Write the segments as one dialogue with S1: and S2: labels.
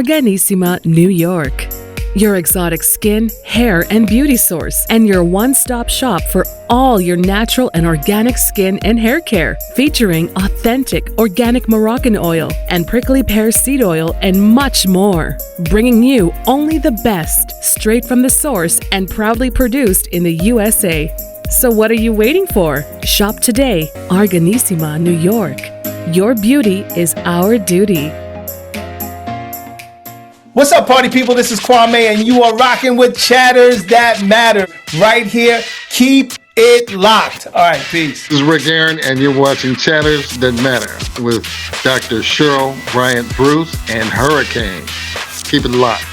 S1: Arganissima, New York. Your exotic skin, hair, and beauty source, and your one-stop shop for all your natural and organic skin and hair care, featuring authentic organic Moroccan oil and prickly pear seed oil and much more. Bringing you only the best, straight from the source and proudly produced in the USA. So what are you waiting for? Shop today, Arganissima, New York. Your beauty is our duty.
S2: What's up, party people? This is Kwame, and you are rocking with Chatters That Matter right here. Keep it locked. All right, peace.
S3: This is Rick Aaron, and you're watching Chatters That Matter with Dr. Cheryl Bryant Bruce and Hurricane. Keep it locked.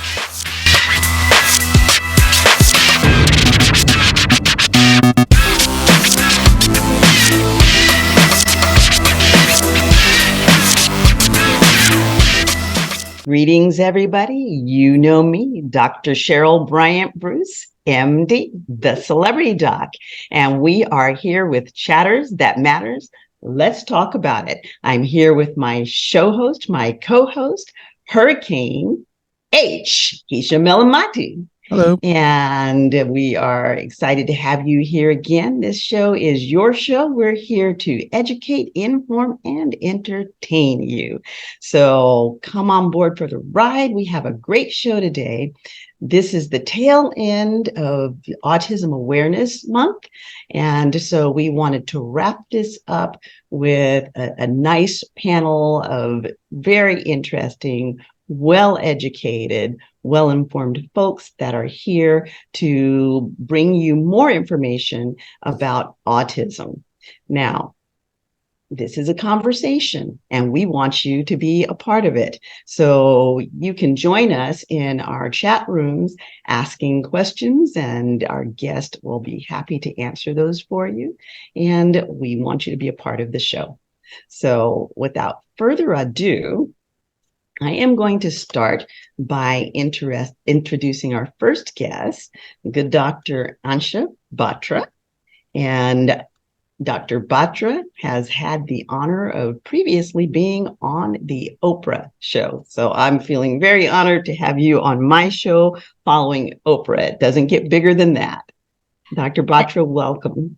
S4: Greetings, everybody. You know me, Dr. Cheryl Bryant Bruce, MD, the Celebrity Doc, and we are here with Chatters That Matters. Let's talk about it. I'm here with my show host, my co-host, Hurricane H. Keisha Melamati.
S5: Hello.
S4: And we are excited to have you here again. This show is your show. We're here to educate, inform, and entertain you. So come on board for the ride. We have a great show today. This is the tail end of Autism Awareness Month. And so we wanted to wrap this up with a nice panel of very interesting, well-educated, well-informed folks that are here to bring you more information about autism. Now, this is a conversation, and we want you to be a part of it. So you can join us in our chat rooms asking questions, and our guest will be happy to answer those for you. And we want you to be a part of the show. So without further ado, I am going to start by introducing our first guest, good Dr. Anshu Batra. And Dr. Batra has had the honor of previously being on the Oprah show. So I'm feeling very honored to have you on my show following Oprah. It doesn't get bigger than that. Dr. Batra, welcome.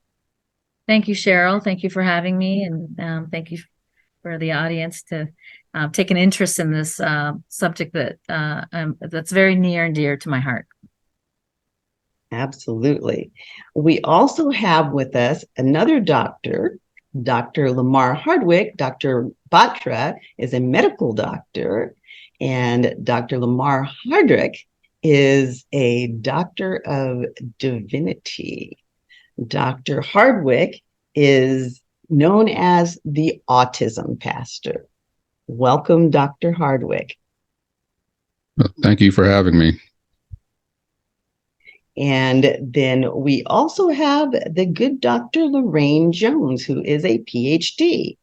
S6: Thank you, Cheryl. Thank you for having me. And thank you for the audience to take an interest in this subject that's very near and dear to my heart.
S4: Absolutely. We also have with us another doctor, Dr. Lamar Hardwick. Dr. Batra is a medical doctor, and Dr. Lamar Hardwick is a doctor of divinity. Dr. Hardwick is known as the Autism Pastor. Welcome, Dr. Hardwick.
S5: Thank you for having me.
S4: And then we also have the good Dr. Lorraine Jones, who is a PhD.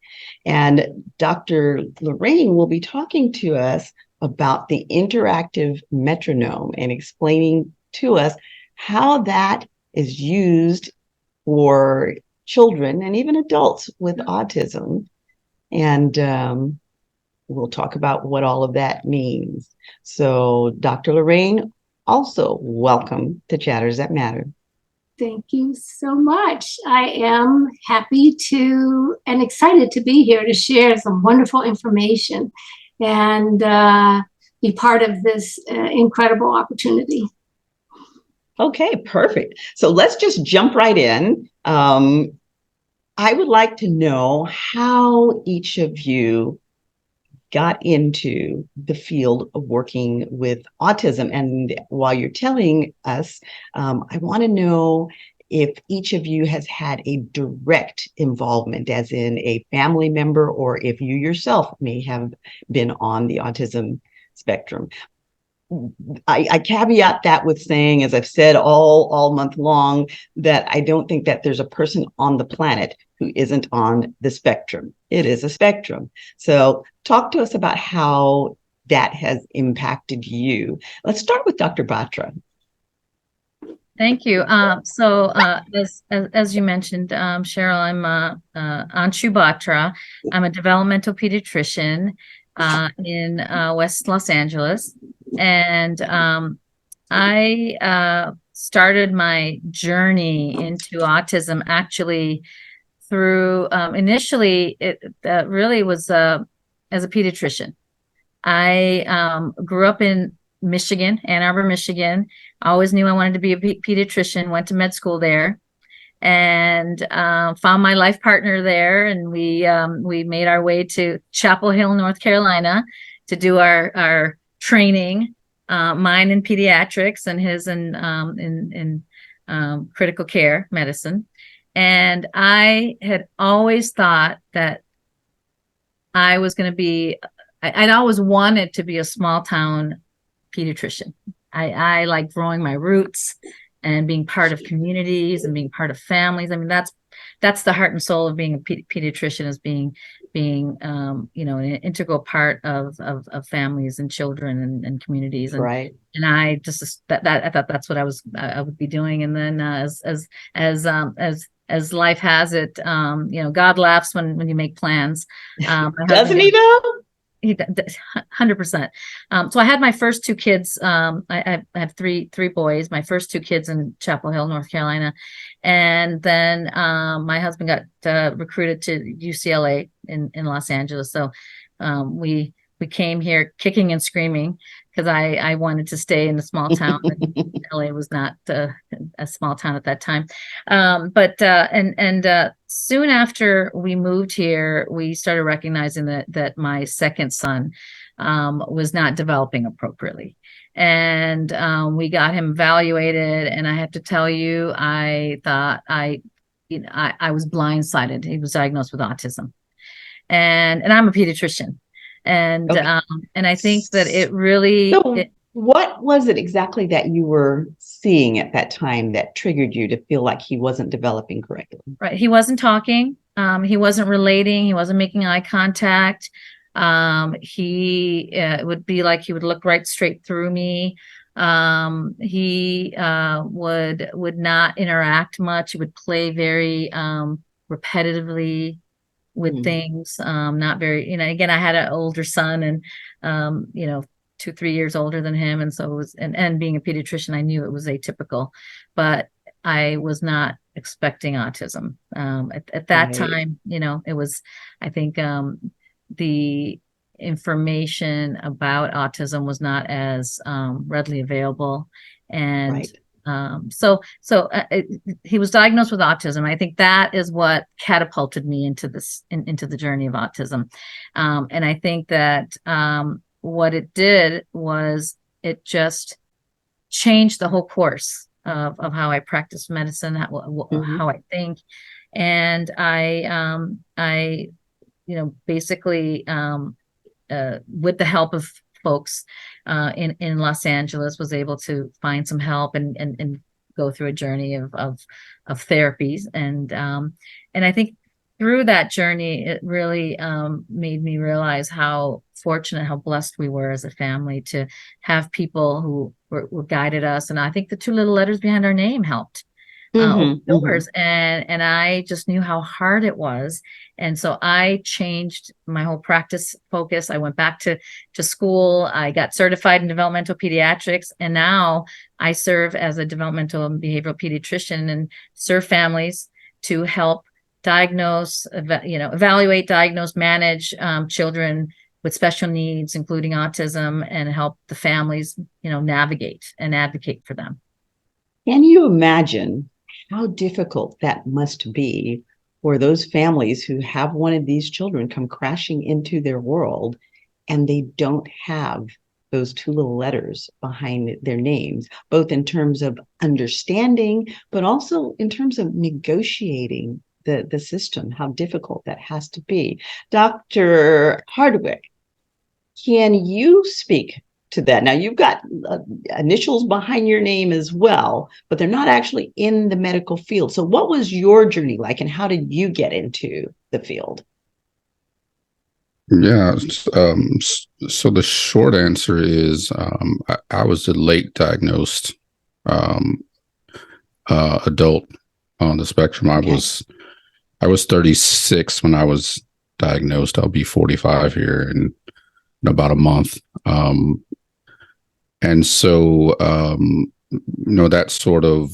S4: And Dr. Lorraine will be talking to us about the interactive metronome and explaining to us how that is used for children and even adults with autism. And we'll talk about what all of that means. So, Dr. Lorraine, also welcome to Chatters That Matter.
S7: Thank you so much. I am happy to and excited to be here to share some wonderful information and be part of this incredible opportunity.
S4: Okay, perfect. So let's just jump right in. I would like to know how each of you got into the field of working with autism. And while you're telling us, I want to know if each of you has had a direct involvement, as in a family member, or if you yourself may have been on the autism spectrum. I caveat that with saying, as I've said all month long, that I don't think that there's a person on the planet who isn't on the spectrum. It is a spectrum. So talk to us about how that has impacted you. Let's start with Dr. Batra.
S6: Thank you. As you mentioned, Cheryl, I'm Anshu Batra. I'm a developmental pediatrician. in West Los Angeles. And I started my journey into autism actually through initially it really was as a pediatrician. I grew up in Michigan, Ann Arbor, Michigan. I always knew I wanted to be a pediatrician, went to med school there, and found my life partner there. And we made our way to Chapel Hill, North Carolina to do our training, mine in pediatrics and his in critical care medicine. And I had always thought that I was going to be, I'd always wanted to be a small town pediatrician. I like growing my roots and being part of communities and being part of families. I mean, that's the heart and soul of being a pediatrician, is being an integral part of families and children and communities. And,
S4: right.
S6: And I just I thought that's what I would be doing. And then as life has it, God laughs when you make plans.
S4: Doesn't he though?
S6: He 100%. So I had my first two kids. I have three boys. My first two kids in Chapel Hill, North Carolina, and then my husband got recruited to UCLA in Los Angeles. So we came here kicking and screaming because I wanted to stay in a small town. LA was not a small town at that time. But soon after we moved here, we started recognizing that my second son was not developing appropriately. And we got him evaluated. And I have to tell you, I thought I was blindsided. He was diagnosed with autism. And I'm a pediatrician. And
S4: okay.
S6: And I think that it really.
S4: So what was it exactly that you were seeing at that time that triggered you to feel like he wasn't developing correctly?
S6: Right, he wasn't talking. He wasn't relating. He wasn't making eye contact. He would be like he would look right straight through me. He would not interact much. He would play very repetitively with things, not very, again, I had an older son and, 2-3 years older than him. And so it was, and being a pediatrician, I knew it was atypical, but I was not expecting autism. At that time, it was, I think, the information about autism was not as readily available. And he was diagnosed with autism. I think that is what catapulted me into the journey of autism. And I think that what it did was it just changed the whole course of how I practice medicine, how I think. And I basically with the help of folks in Los Angeles, was able to find some help and go through a journey of therapies. And I think through that journey, it really made me realize how fortunate, how blessed we were as a family to have people who were guided us. And I think the 2 little letters behind our name helped. Doors. And I just knew how hard it was. And so I changed my whole practice focus. I went back to school. I got certified in developmental pediatrics. And now I serve as a developmental and behavioral pediatrician and serve families to help diagnose, evaluate, diagnose, manage children with special needs, including autism, and help the families, navigate and advocate for them.
S4: Can you imagine how difficult that must be for those families who have one of these children come crashing into their world and they don't have those 2 little letters behind their names, both in terms of understanding, but also in terms of negotiating the system, how difficult that has to be. Dr. Hardwick, can you speak to that? Now, you've got initials behind your name as well, but they're not actually in the medical field. So what was your journey like, and how did you get into the field?
S5: Yeah. So the short answer is I was a late diagnosed adult on the spectrum. I was 36 when I was diagnosed. I'll be 45 here about a month. And so, that sort of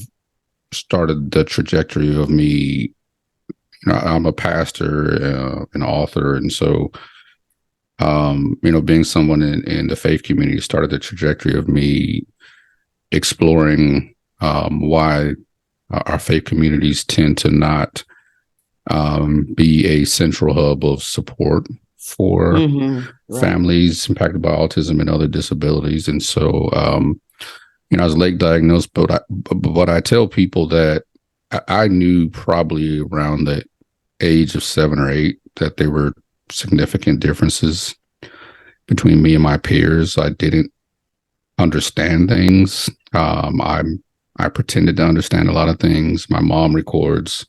S5: started the trajectory of me. I'm a pastor, an author. And so, being someone in the faith community started the trajectory of me exploring why our faith communities tend to not be a central hub of support for
S4: Right.
S5: families impacted by autism and other disabilities. And so, I was late diagnosed, but I tell people that I knew probably around the age of 7 or 8 that there were significant differences between me and my peers. I didn't understand things. I pretended to understand a lot of things. My mom records.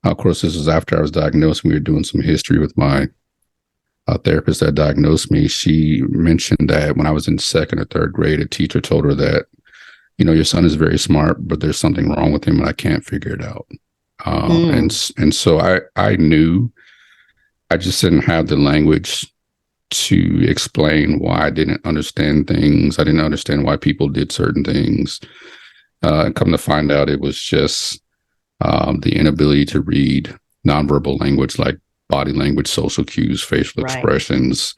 S5: Of course, this was after I was diagnosed. We were doing some history with my therapist that diagnosed me. She mentioned that when I was in 2nd or 3rd grade, a teacher told her that, your son is very smart, but there's something wrong with him and I can't figure it out. And so I knew, I just didn't have the language to explain why I didn't understand things. I didn't understand why people did certain things. And come to find out, it was just the inability to read nonverbal language like body language, social cues, facial expressions,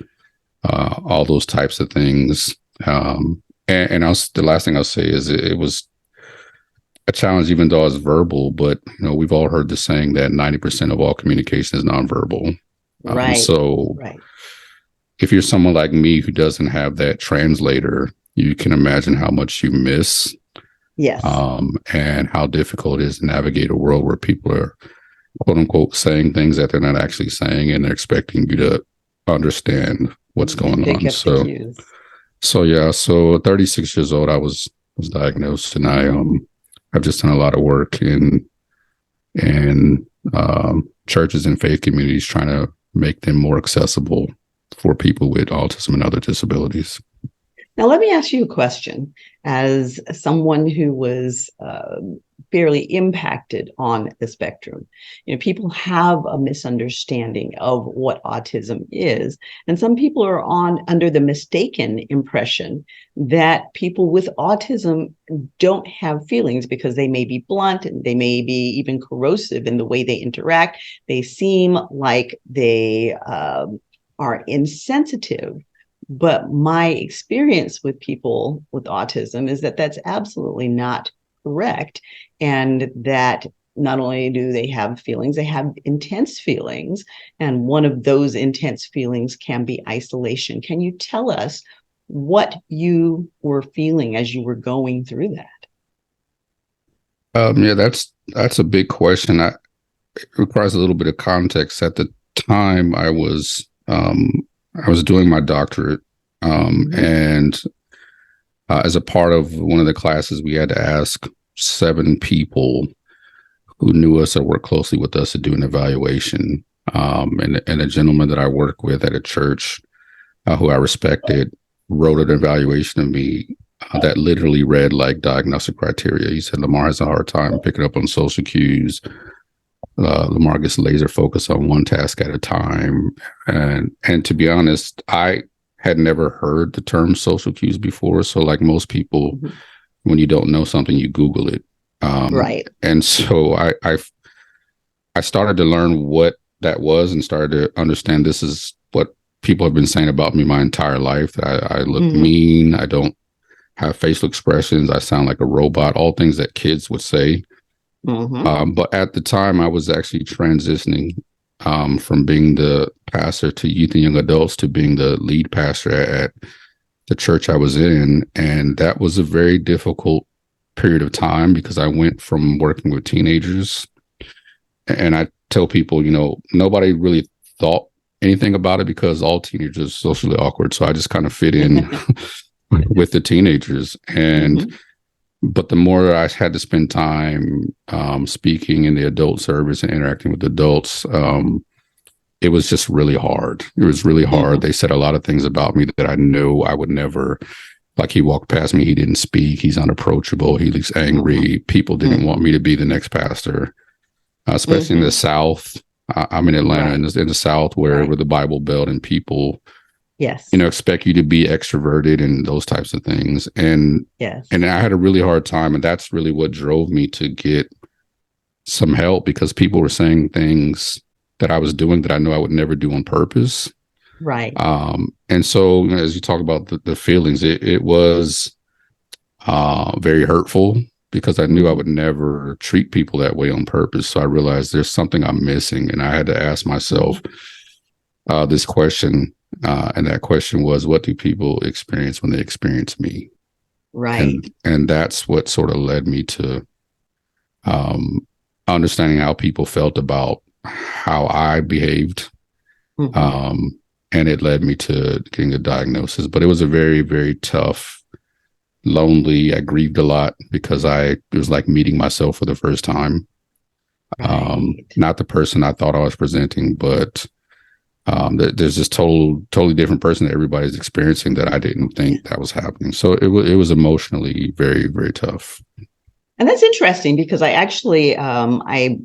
S5: all those types of things. The last thing I'll say is it was a challenge, even though I was verbal, but we've all heard the saying that 90% of all communication is nonverbal. So if you're someone like me who doesn't have that translator, you can imagine how much you miss.
S4: Yes.
S5: And how difficult it is to navigate a world where people are, quote unquote, saying things that they're not actually saying, and they're expecting you to understand what's going on. So 36 years old, I was diagnosed, and I've just done a lot of work in churches and faith communities trying to make them more accessible for people with autism and other disabilities.
S4: Now, let me ask you a question. As someone who was fairly impacted on the spectrum, people have a misunderstanding of what autism is, and some people are under the mistaken impression that people with autism don't have feelings because they may be blunt and they may be even corrosive in the way they interact. They seem like they are insensitive. But my experience with people with autism is that that's absolutely not correct. And that not only do they have feelings, they have intense feelings. And one of those intense feelings can be isolation. Can you tell us what you were feeling as you were going through
S5: that? That's a big question. It requires a little bit of context. At the time, I was doing my doctorate, and as a part of one of the classes, we had to ask 7 people who knew us or worked closely with us to do an evaluation. And a gentleman that I work with at a church, who I respected, wrote an evaluation of me that literally read like diagnostic criteria. He said, Lamar has a hard time picking up on social cues. Lamar gets laser focused on one task at a time. And to be honest, I had never heard the term social cues before. So like most people, when you don't know something, you Google it. And so I started to learn what that was and started to understand this is what people have been saying about me my entire life, that I look mean, I don't have facial expressions, I sound like a robot, all things that kids would say. But at the time, I was actually transitioning from being the pastor to youth and young adults to being the lead pastor at the church I was in. And that was a very difficult period of time because I went from working with teenagers, and I tell people, nobody really thought anything about it because all teenagers are socially awkward. So I just kind of fit in with the teenagers. But the more I had to spend time speaking in the adult service and interacting with adults, it was just really hard. It was really hard. They said a lot of things about me that I knew I would never, like he walked past me, he didn't speak, he's unapproachable, he looks angry. People didn't want me to be the next pastor, especially in the South. I'm in Atlanta, in the South, where the Bible Belt, and people
S4: Yes.
S5: Expect you to be extroverted and those types of things. And
S4: yes.
S5: And I had a really hard time. And that's really what drove me to get some help, because people were saying things that I was doing that I know I would never do on purpose.
S4: Right.
S5: And so, as you talk about the feelings, it was very hurtful, because I knew I would never treat people that way on purpose. So I realized there's something I'm missing. And I had to ask myself this question. And that question was, what do people experience when they experience me?
S4: Right.
S5: And that's what sort of led me to understanding how people felt about how I behaved. And it led me to getting a diagnosis. But it was a very, very tough, lonely. I grieved a lot, because it was like meeting myself for the first time.
S4: Right.
S5: Not the person I thought I was presenting, but there's this totally different person that everybody's experiencing that I didn't think that was happening. So it was emotionally very, very tough.
S4: And that's interesting, because I actually, I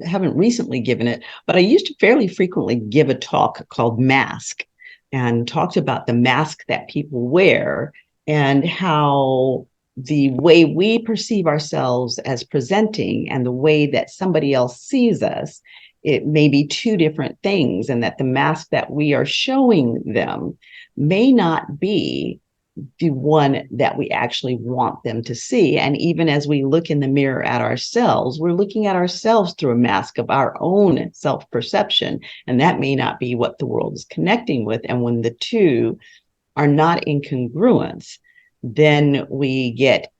S4: haven't recently given it, but I used to fairly frequently give a talk called Mask, and talked about the mask that people wear and how the way we perceive ourselves as presenting and the way that somebody else sees us, it may be two different things, and that the mask that we are showing them may not be the one that we actually want them to see. And even as we look in the mirror at ourselves, we're looking at ourselves through a mask of our own self-perception, and that may not be what the world is connecting with. And when the two are not in congruence, then we get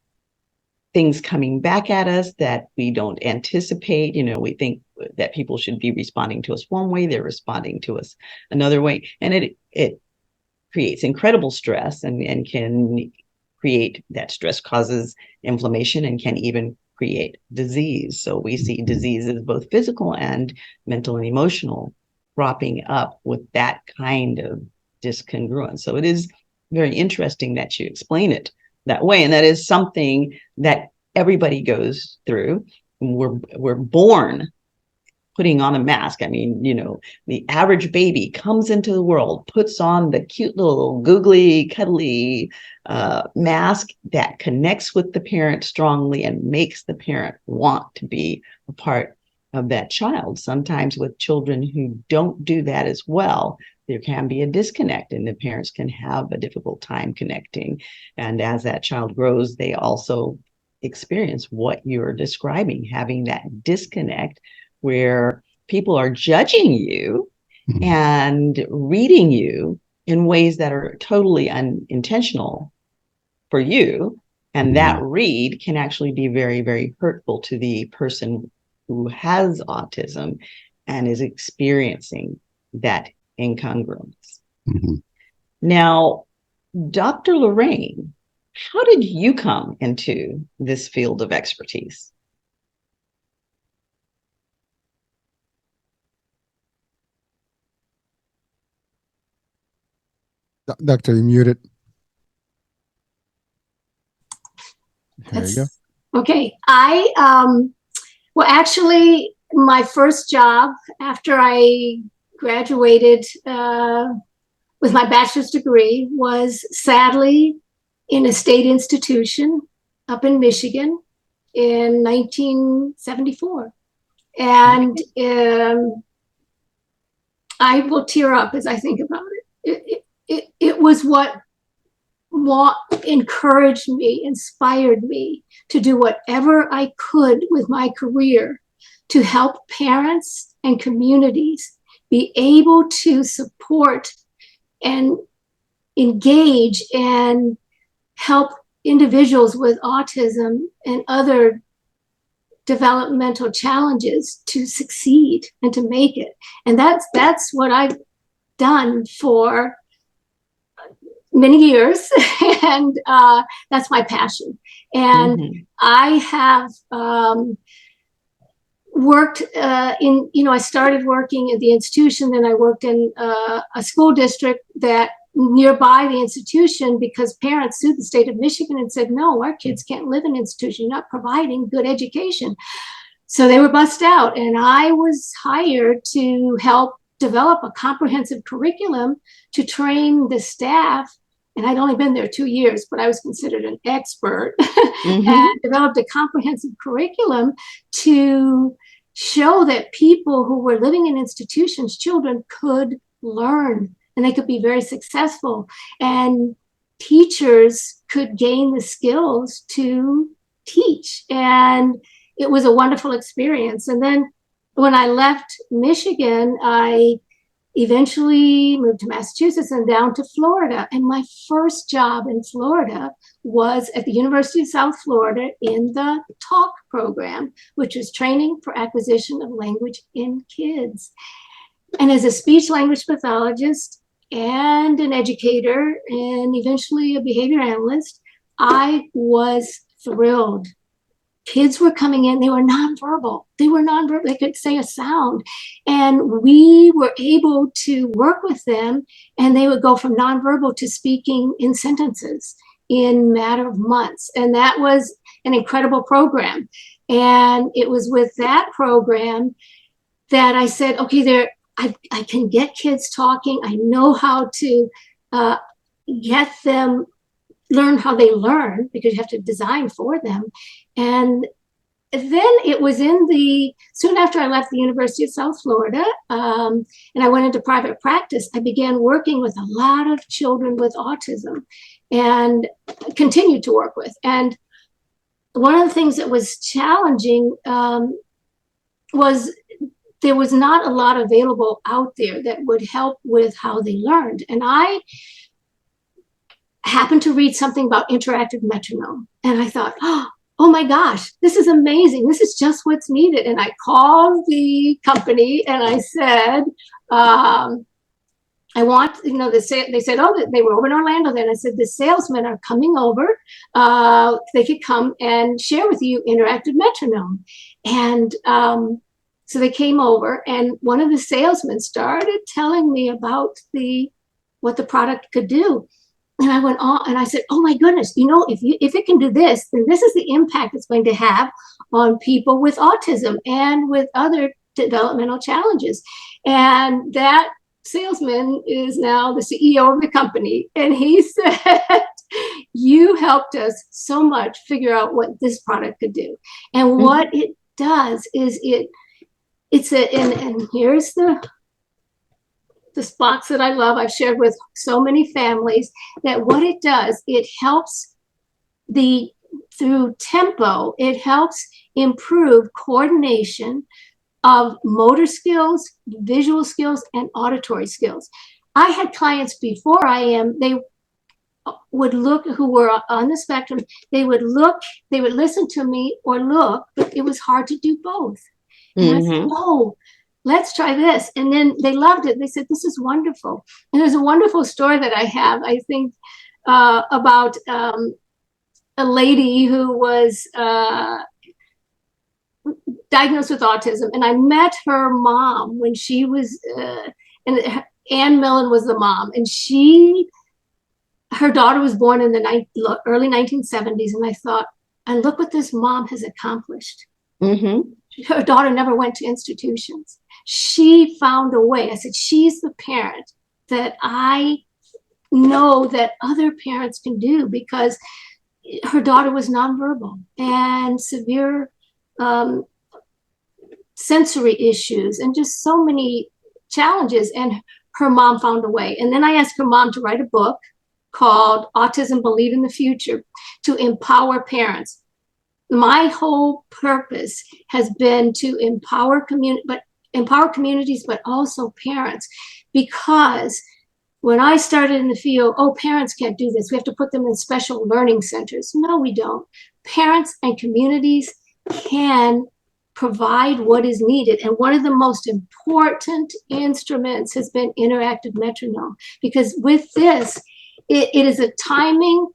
S4: things coming back at us that we don't anticipate. We think that people should be responding to us one way, they're responding to us another way. And it creates incredible stress, and can create, that stress causes inflammation and can even create disease. So we see diseases, both physical and mental and emotional, cropping up with that kind of discongruence. So it is very interesting that you explain it that way. And that is something that everybody goes through. We're born putting on a mask. I mean, the average baby comes into the world, puts on the cute little googly, cuddly mask that connects with the parent strongly and makes the parent want to be a part of that child. Sometimes with children who don't do that as well, there can be a disconnect, and the parents can have a difficult time connecting. And as that child grows, they also experience what you're describing, having that disconnect where people are judging you and reading you in ways that are totally unintentional for you. And that read can actually be very, very hurtful to the person who has autism and is experiencing that incongruence. Now, Dr. Lorraine, how did you come into this field of expertise?
S8: Doctor, you muted. There you go.
S7: Okay. Well, actually, my first job after I graduated with my bachelor's degree was sadly in a state institution up in Michigan in 1974. And I will tear up as I think about it. It was what encouraged me, inspired me to do whatever I could with my career to help parents and communities be able to support and engage and help individuals with autism and other developmental challenges to succeed and to make it. And that's what I've done for many years, and that's my passion. And I have worked I started working at the institution, then I worked in a school district that nearby the institution, because parents sued the state of Michigan and said, no, our kids can't live in an institution, you're not providing good education. So they were bussed out, and I was hired to help develop a comprehensive curriculum to train the staff. And I'd only been there 2 years, but I was considered an expert, and developed a comprehensive curriculum to show that people who were living in institutions, children, could learn and they could be very successful. And teachers could gain the skills to teach. And it was a wonderful experience. And then when I left Michigan, I eventually moved to Massachusetts and down to Florida. And my first job in Florida was at the University of South Florida in the TALK program, which is training for acquisition of language in kids. And as a speech language pathologist and an educator and eventually a behavior analyst, I was thrilled. Kids were coming in, they were nonverbal. They could say a sound. And we were able to work with them, and they would go from nonverbal to speaking in sentences in a matter of months. And that was an incredible program. And it was with that program that I said, okay, I can get kids talking. I know how to get them learn how they learn, because you have to design for them. And then it was soon after I left the University of South Florida, and I went into private practice, I began working with a lot of children with autism and continued to work with. And one of the things that was challenging was there was not a lot available out there that would help with how they learned. And I happened to read something about interactive metronome. And I thought, oh my gosh, this is amazing. This is just what's needed. And I called the company and I said, I want, they said, oh, they were over in Orlando then. I said, the salesmen are coming over. They could come and share with you interactive metronome. And so they came over, and one of the salesmen started telling me about what the product could do. And I went on and I said, oh my goodness, if it can do this, then this is the impact it's going to have on people with autism and with other developmental challenges. And that salesman is now the CEO of the company. And he said, you helped us so much figure out what this product could do. And what it does is and here's this box that I love, I've shared with so many families, that what it does, it helps through tempo, it helps improve coordination of motor skills, visual skills, and auditory skills. I had clients before they would look, who were on the spectrum, they would listen to me or look, but it was hard to do both. And I said, oh, let's try this. And then they loved it. They said, this is wonderful. And there's a wonderful story that I have, I think, about a lady who was diagnosed with autism. And I met her mom when she was, and Ann Millen was the mom. And her daughter was born in the early 1970s. And I thought, and look what this mom has accomplished. Her daughter never went to institutions. She found a way. I said, she's the parent that I know that other parents can do, because her daughter was nonverbal and severe sensory issues and just so many challenges. And her mom found a way. And then I asked her mom to write a book called Autism, Believe in the Future, to empower parents. My whole purpose has been to empower communities, but also parents, because when I started in the field, parents can't do this. We have to put them in special learning centers. No, we don't. Parents and communities can provide what is needed. And one of the most important instruments has been interactive metronome, because with this, it is a timing.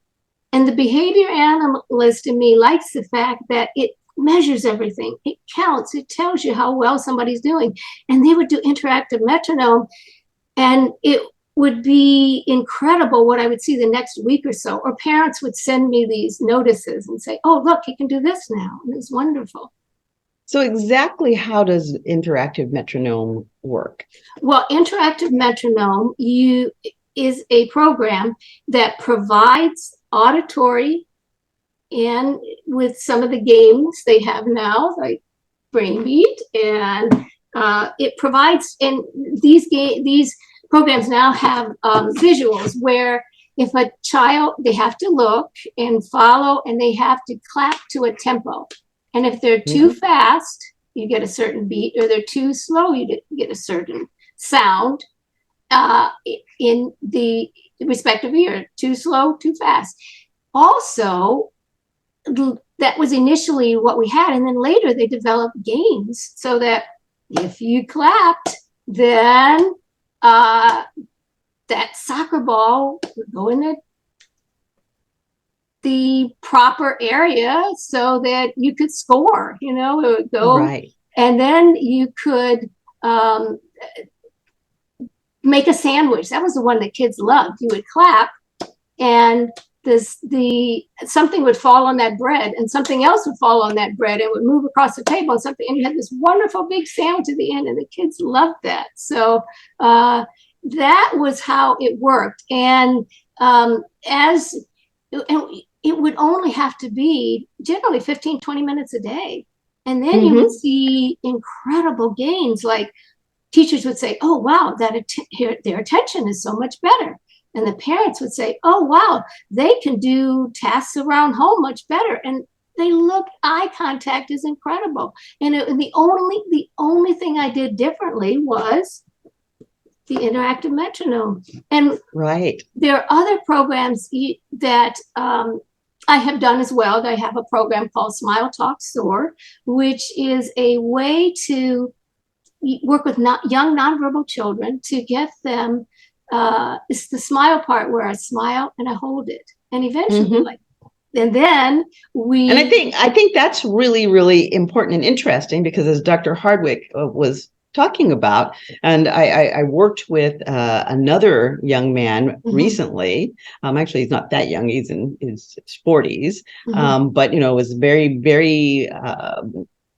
S7: And the behavior analyst in me likes the fact that it measures everything. It counts. It tells you how well somebody's doing. And they would do interactive metronome, and it would be incredible what I would see the next week or so. Or parents would send me these notices and say, oh, look, he can do this now. And it's wonderful.
S4: So exactly how does interactive metronome work?
S7: Well, interactive metronome is a program that provides auditory, and with some of the games they have now, like Brain Beat, and it provides, and these programs now have visuals where if a child, they have to look and follow, and they have to clap to a tempo. And if they're too fast, you get a certain beat, or they're too slow, you get a certain sound in the respective ear. Too slow, too fast. Also, that was initially what we had, and then later they developed games so that if you clapped, then that soccer ball would go in the proper area so that you could score. It would go
S4: right,
S7: and then you could make a sandwich. That was the one that kids loved. You would clap, and something would fall on that bread, and something else would fall on that bread, and would move across the table, and you had this wonderful big sandwich at the end, and the kids loved that. So that was how it worked. And it would only have to be generally 15-20 minutes a day, and then you would see incredible gains. Like teachers would say, oh wow, their attention is so much better. And the parents would say, oh, wow, they can do tasks around home much better. And eye contact is incredible. And the only thing I did differently was the interactive metronome. And
S4: right,
S7: there are other programs that I have done as well. I have a program called Smile Talk Soar, which is a way to work with young nonverbal children to get them. It's the smile part where I smile and I hold it, and eventually, and then
S4: and I think that's really, really important and interesting, because as Dr. Hardwick was talking about, and I worked with another young man recently. Actually, he's not that young; he's in his 40s, but was very, very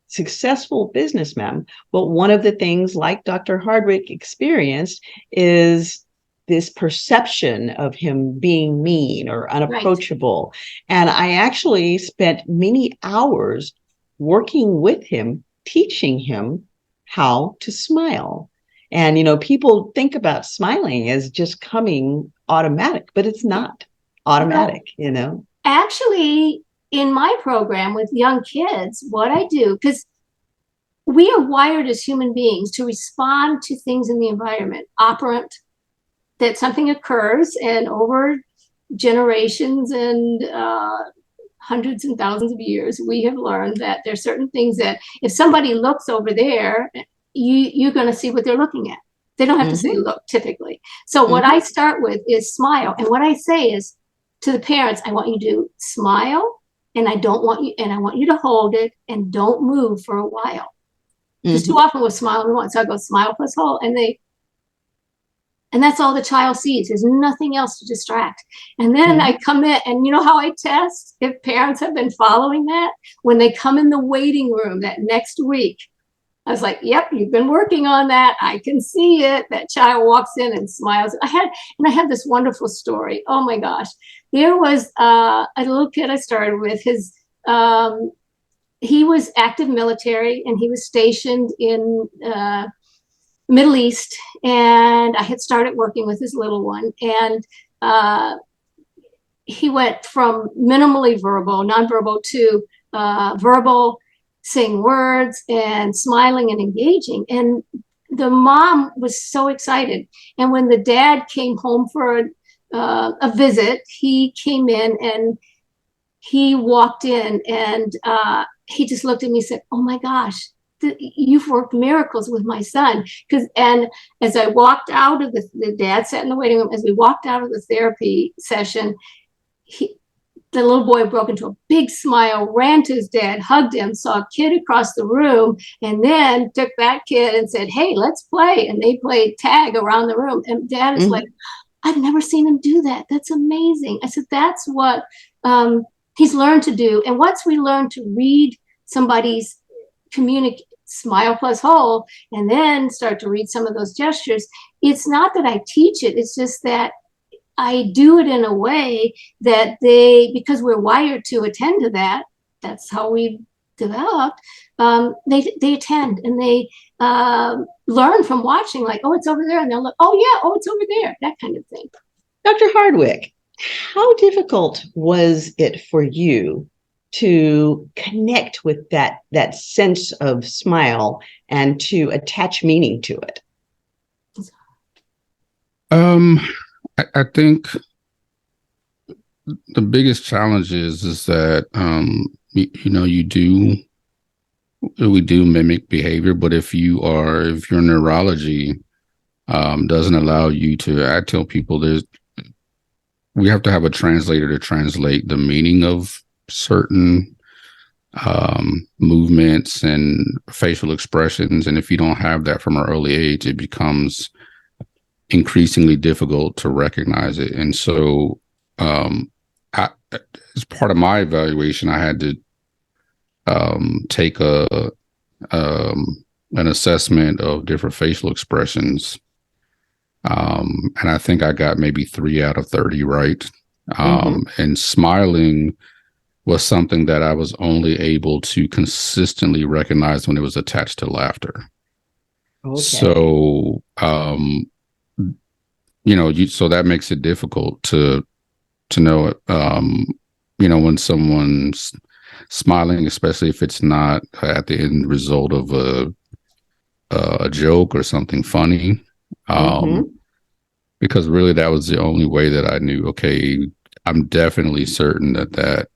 S4: successful businessman. But one of the things, like Dr. Hardwick experienced, is this perception of him being mean or unapproachable. Right. And I actually spent many hours working with him, teaching him how to smile. And, people think about smiling as just coming automatic, but it's not automatic,
S7: Actually, in my program with young kids, what I do, because we are wired as human beings to respond to things in the environment, operant, that something occurs, and over generations and hundreds and thousands of years, we have learned that there are certain things that if somebody looks over there, you're going to see what they're looking at. They don't have to say look, typically. So what I start with is smile. And what I say is to the parents, I want you to smile, and I want you to hold it and don't move for a while. Because too often we'll smile and once. So I go smile plus hold, and that's all the child sees. There's nothing else to distract. And then I come in, and you know how I test if parents have been following that? When they come in the waiting room that next week, I was like, yep, you've been working on that. I can see it. That child walks in and smiles. I had this wonderful story. Oh my gosh. There was a little kid I started with. He was active military, and he was stationed in Middle East, and I had started working with his little one, and he went from minimally verbal, nonverbal, to verbal, saying words and smiling and engaging. And the mom was so excited. And when the dad came home for a visit, he came in and he walked in, and he just looked at me and said, oh my gosh, you've worked miracles with my son. And as I walked out of the dad sat in the waiting room, as we walked out of the therapy session, the little boy broke into a big smile, ran to his dad, hugged him, saw a kid across the room, and then took that kid and said, hey, let's play. And they played tag around the room. And dad is like, I've never seen him do that. That's amazing. I said, that's what he's learned to do. And once we learn to read somebody's communicate, smile plus hold, and then start to read some of those gestures. It's not that I teach it, it's just that I do it in a way that because we're wired to attend to that, that's how we developed, they attend and they learn from watching, like, oh, it's over there. And they'll look, oh, yeah, oh, it's over there, that kind of thing.
S4: Dr. Hardwick, how difficult was it for you to connect with that sense of smile and to attach meaning to it?
S5: I think the biggest challenge is that we do mimic behavior, but if your neurology doesn't allow you to, I tell people we have to have a translator to translate the meaning of certain movements and facial expressions, and if you don't have that from an early age, it becomes increasingly difficult to recognize it. And so as part of my evaluation, I had to take an assessment of different facial expressions, and I think I got maybe 3 out of 30 right. And smiling was something that I was only able to consistently recognize when it was attached to laughter. Okay. So so that makes it difficult to know it. When someone's smiling, especially if it's not at the end result of a joke or something funny. Because really that was the only way that I knew, okay, I'm definitely certain that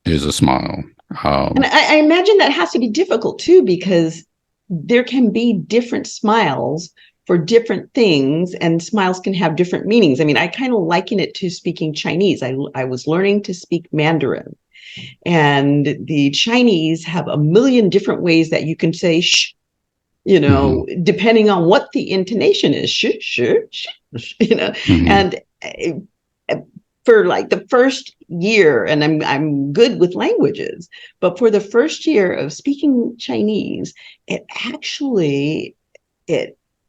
S5: is a smile.
S4: And I imagine that has to be difficult too, because there can be different smiles for different things, and smiles can have different meanings. I mean, I kind of liken it to speaking Chinese. I was learning to speak Mandarin, and the Chinese have a million different ways that you can say shh, depending on what the intonation is, shh, shh, shh, and for like the first year, and I'm good with languages, but for the first year of speaking Chinese, it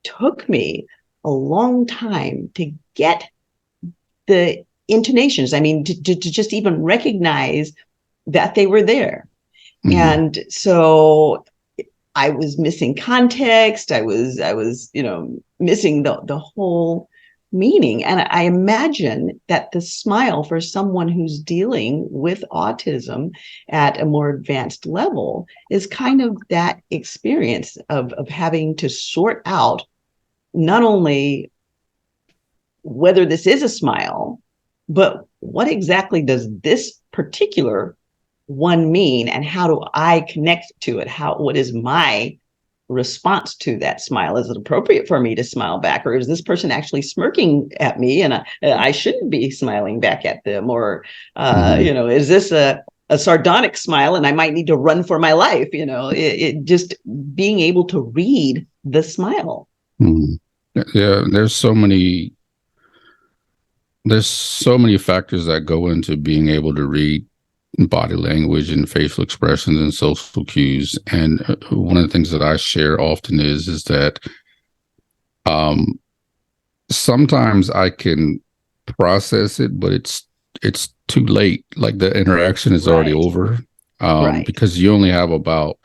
S4: took me a long time to get the intonations. I mean, to just even recognize that they were there. And so I was missing context. I was missing the whole meaning. And I imagine that the smile for someone who's dealing with autism at a more advanced level is kind of that experience of having to sort out not only whether this is a smile, but what exactly does this particular one mean, and how do I connect to it? What is my response to that smile? Is it appropriate for me to smile back, or is this person actually smirking at me and I shouldn't be smiling back at them? Or is this a sardonic smile and I might need to run for my life? It just being able to read the smile.
S5: Yeah, there's so many factors that go into being able to read body language and facial expressions and social cues. And one of the things that I share often is that sometimes I can process it, but it's too late. Like the interaction is already over, because you only have about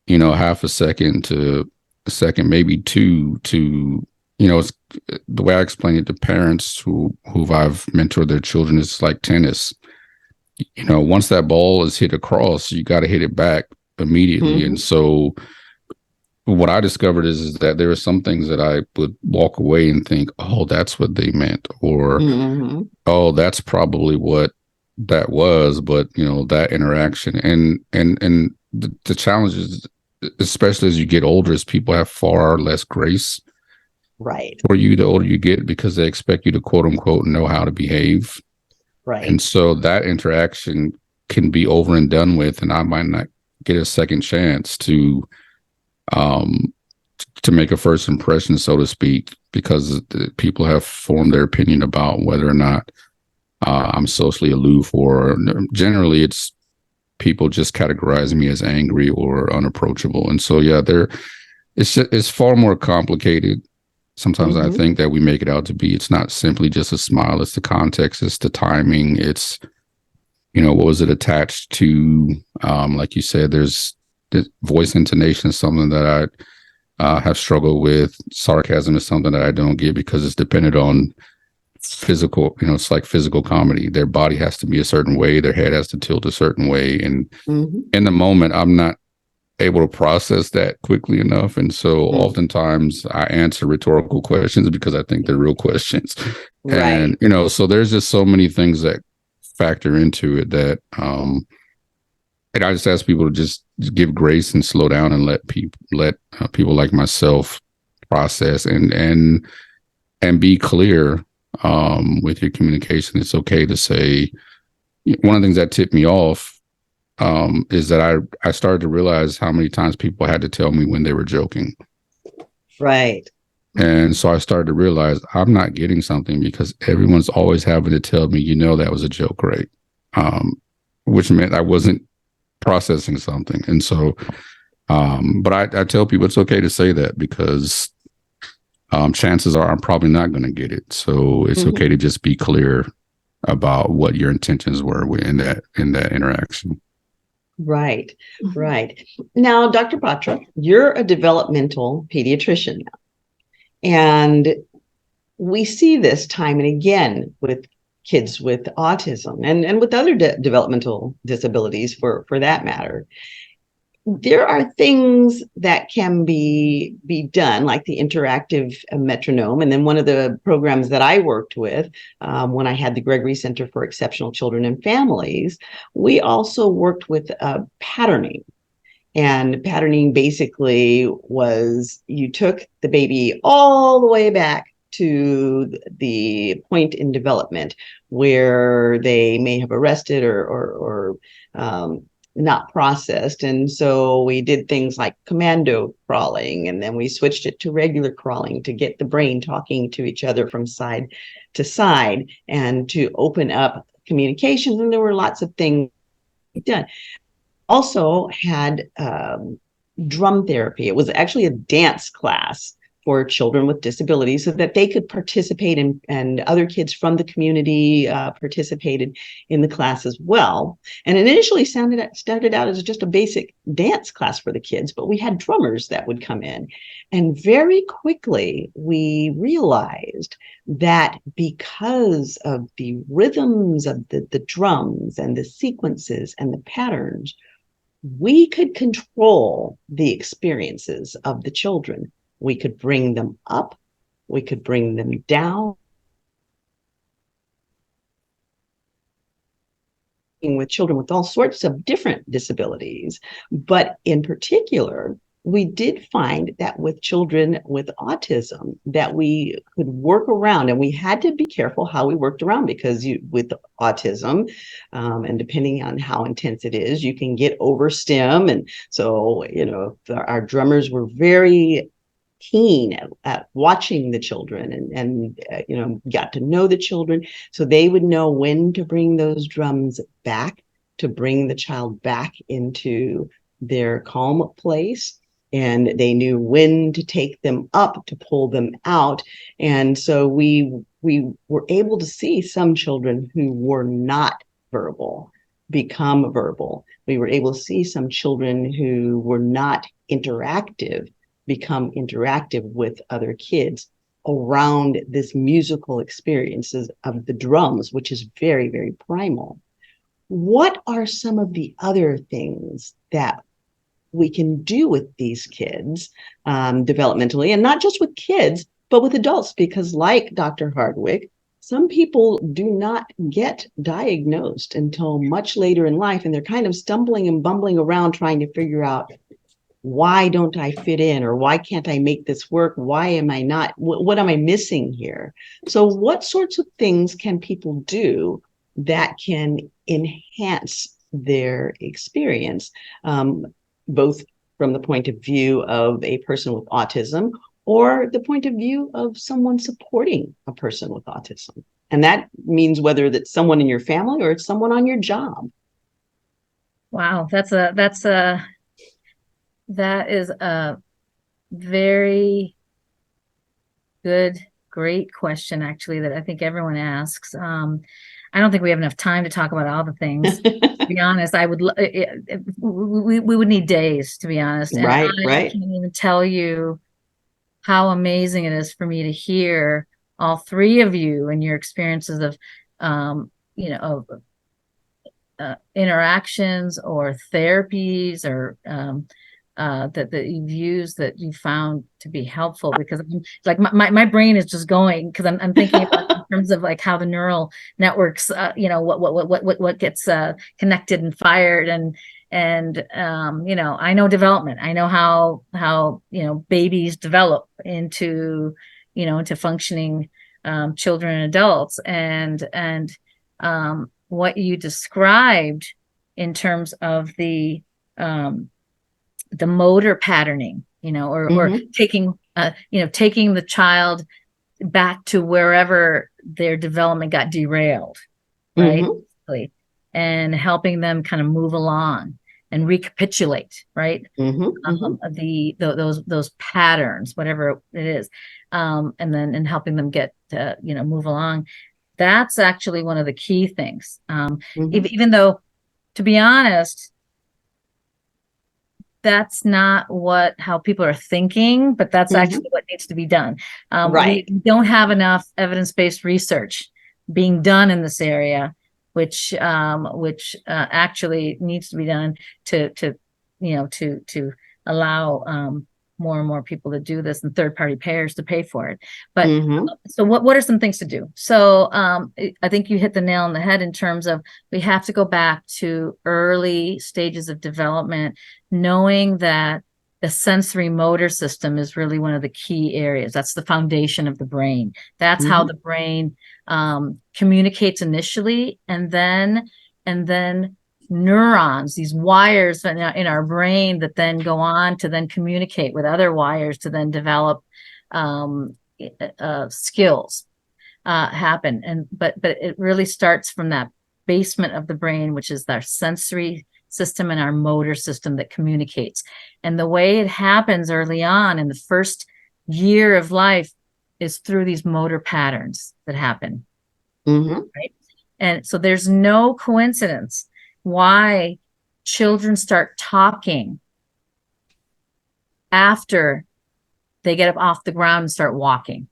S5: half a second to a second, maybe two, to it's the way I explain it to parents who I've mentored their children. It's like tennis. Once that ball is hit across, you got to hit it back immediately. And so what I discovered is that there are some things that I would walk away and think, oh, that's what they meant, or oh, that's probably what that was. But that interaction and the challenge is, especially as you get older, is people have far less grace for you the older you get, because they expect you to quote unquote know how to behave. And so that interaction can be over and done with, and I might not get a second chance to make a first impression, so to speak, because people have formed their opinion about whether or not I'm socially aloof, or generally it's people just categorize me as angry or unapproachable. And so, yeah, it's far more complicated sometimes than I think that we make it out to be. It's not simply just a smile. It's the context. It's the timing. It's, what was it attached to? Like you said, there's the voice intonation is something that I have struggled with. Sarcasm is something that I don't get because it's dependent on physical, it's like physical comedy. Their body has to be a certain way. Their head has to tilt a certain way. And in the moment, I'm not able to process that quickly enough. And so oftentimes I answer rhetorical questions because I think they're real questions.
S4: Right.
S5: And, so there's just so many things that factor into it that, and I just ask people to just give grace and slow down and let people like myself process and be clear with your communication. It's okay to say. One of the things that tipped me off is that I started to realize how many times people had to tell me when they were joking.
S4: Right.
S5: And so I started to realize I'm not getting something because everyone's always having to tell me, that was a joke, right? Which meant I wasn't processing something. And so, but I tell people it's okay to say that because chances are I'm probably not going to get it. So it's okay to just be clear about what your intentions were in that interaction.
S4: Right. Now, Dr. Batra, you're a developmental pediatrician now. And we see this time and again with kids with autism and with other developmental disabilities for that matter. There are things that can be done, like the interactive metronome. And then one of the programs that I worked with when I had the Gregory Center for Exceptional Children and Families, we also worked with patterning. And patterning basically was you took the baby all the way back to the point in development where they may have arrested or not processed. And so we did things like commando crawling, and then we switched it to regular crawling to get the brain talking to each other from side to side and to open up communications. And there were lots of things done. Also had drum therapy. It was actually a dance class for children with disabilities so that they could participate in, and other kids from the community participated in the class as well. And it initially started out as just a basic dance class for the kids, but we had drummers that would come in. And very quickly, we realized that because of the rhythms of the drums and the sequences and the patterns, we could control the experiences of the children. We could bring them up, we could bring them down. With children with all sorts of different disabilities, but in particular, we did find that with children with autism that we could work around, and we had to be careful how we worked around because with autism, and depending on how intense it is, you can get overstim. And so, our drummers were very keen at watching the children and got to know the children. So they would know when to bring those drums back, to bring the child back into their calm place. And they knew when to take them up, to pull them out. And so we were able to see some children who were not verbal become verbal. We were able to see some children who were not interactive become interactive with other kids around this musical experiences of the drums, which is very, very primal. What are some of the other things that we can do with these kids developmentally, and not just with kids, but with adults? Because like Dr. Hardwick, some people do not get diagnosed until much later in life, and they're kind of stumbling and bumbling around trying to figure out, why don't I fit in? Or why can't I make this work? Why am I not? What am I missing here? So what sorts of things can people do that can enhance their experience, both from the point of view of a person with autism or the point of view of someone supporting a person with autism? And that means whether that's someone in your family or it's someone on your job.
S6: Wow, that is a very good, great question, actually, that I think everyone asks. I don't think we have enough time to talk about all the things. To be honest, we would need days, to be honest. And
S4: Right,
S6: I
S4: right.
S6: can't even tell you how amazing it is for me to hear all three of you and your experiences of, of interactions or therapies or that you've used that you found to be helpful, because like my brain is just going, because I'm thinking about in terms of like how the neural networks, what gets connected and fired, and I know development. I know how babies develop into functioning children and adults, and what you described in terms of the motor patterning, or taking the child back to wherever their development got derailed, right? And helping them kind of move along and recapitulate, right? Those patterns, whatever it is, and helping them get to, move along. That's actually one of the key things. Even though, to be honest, that's not how people are thinking, but that's actually what needs to be done.
S4: Right.
S6: We don't have enough evidence-based research being done in this area, which actually needs to be done to allow more and more people to do this, and third-party payers to pay for it. But so what are some things to do? So I think you hit the nail on the head in terms of we have to go back to early stages of development, knowing that the sensory motor system is really one of the key areas. That's the foundation of the brain. That's how the brain communicates initially, and then neurons, these wires in our brain that then go on to then communicate with other wires to then develop skills happen. But it really starts from that basement of the brain, which is our sensory system and our motor system that communicates. And the way it happens early on in the first year of life is through these motor patterns that happen. Right? And so there's no coincidence why children start talking after they get up off the ground and start walking.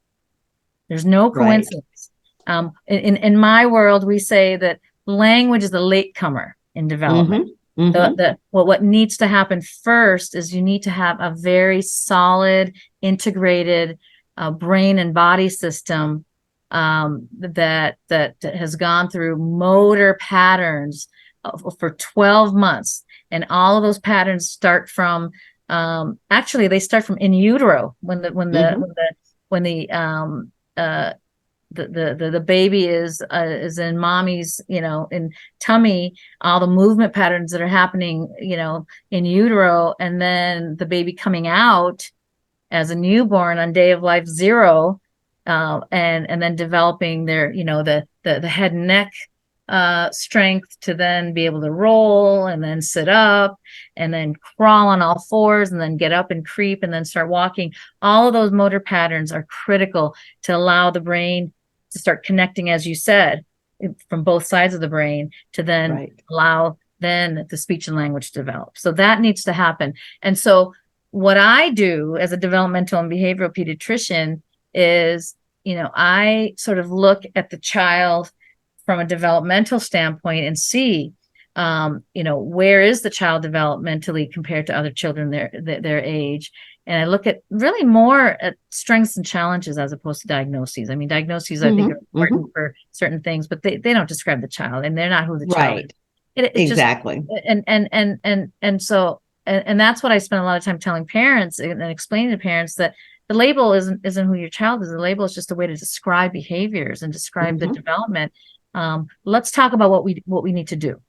S6: There's no coincidence. Right. In my world, we say that language is a latecomer in development. What needs to happen first is you need to have a very solid, integrated brain and body system that has gone through motor patterns for 12 months. And all of those patterns start from, actually they start from in utero, when the baby is in mommy's, in tummy, all the movement patterns that are happening, in utero, and then the baby coming out as a newborn on day of life 0, and then developing their, the head and neck strength to then be able to roll and then sit up and then crawl on all fours and then get up and creep and then start walking. All of those motor patterns are critical to allow the brain to start connecting, as you said, from both sides of the brain, to then allow then the speech and language to develop. So that needs to happen. And so what I do as a developmental and behavioral pediatrician is, I sort of look at the child from a developmental standpoint and see, where is the child developmentally compared to other children their age. And I look at really more at strengths and challenges as opposed to diagnoses. I mean, diagnoses I think are important for certain things, but they don't describe the child, and they're not who the child is.
S4: Exactly.
S6: And that's what I spend a lot of time telling parents and explaining to parents, that the label isn't who your child is. The label is just a way to describe behaviors and describe the development. Let's talk about what we need to do,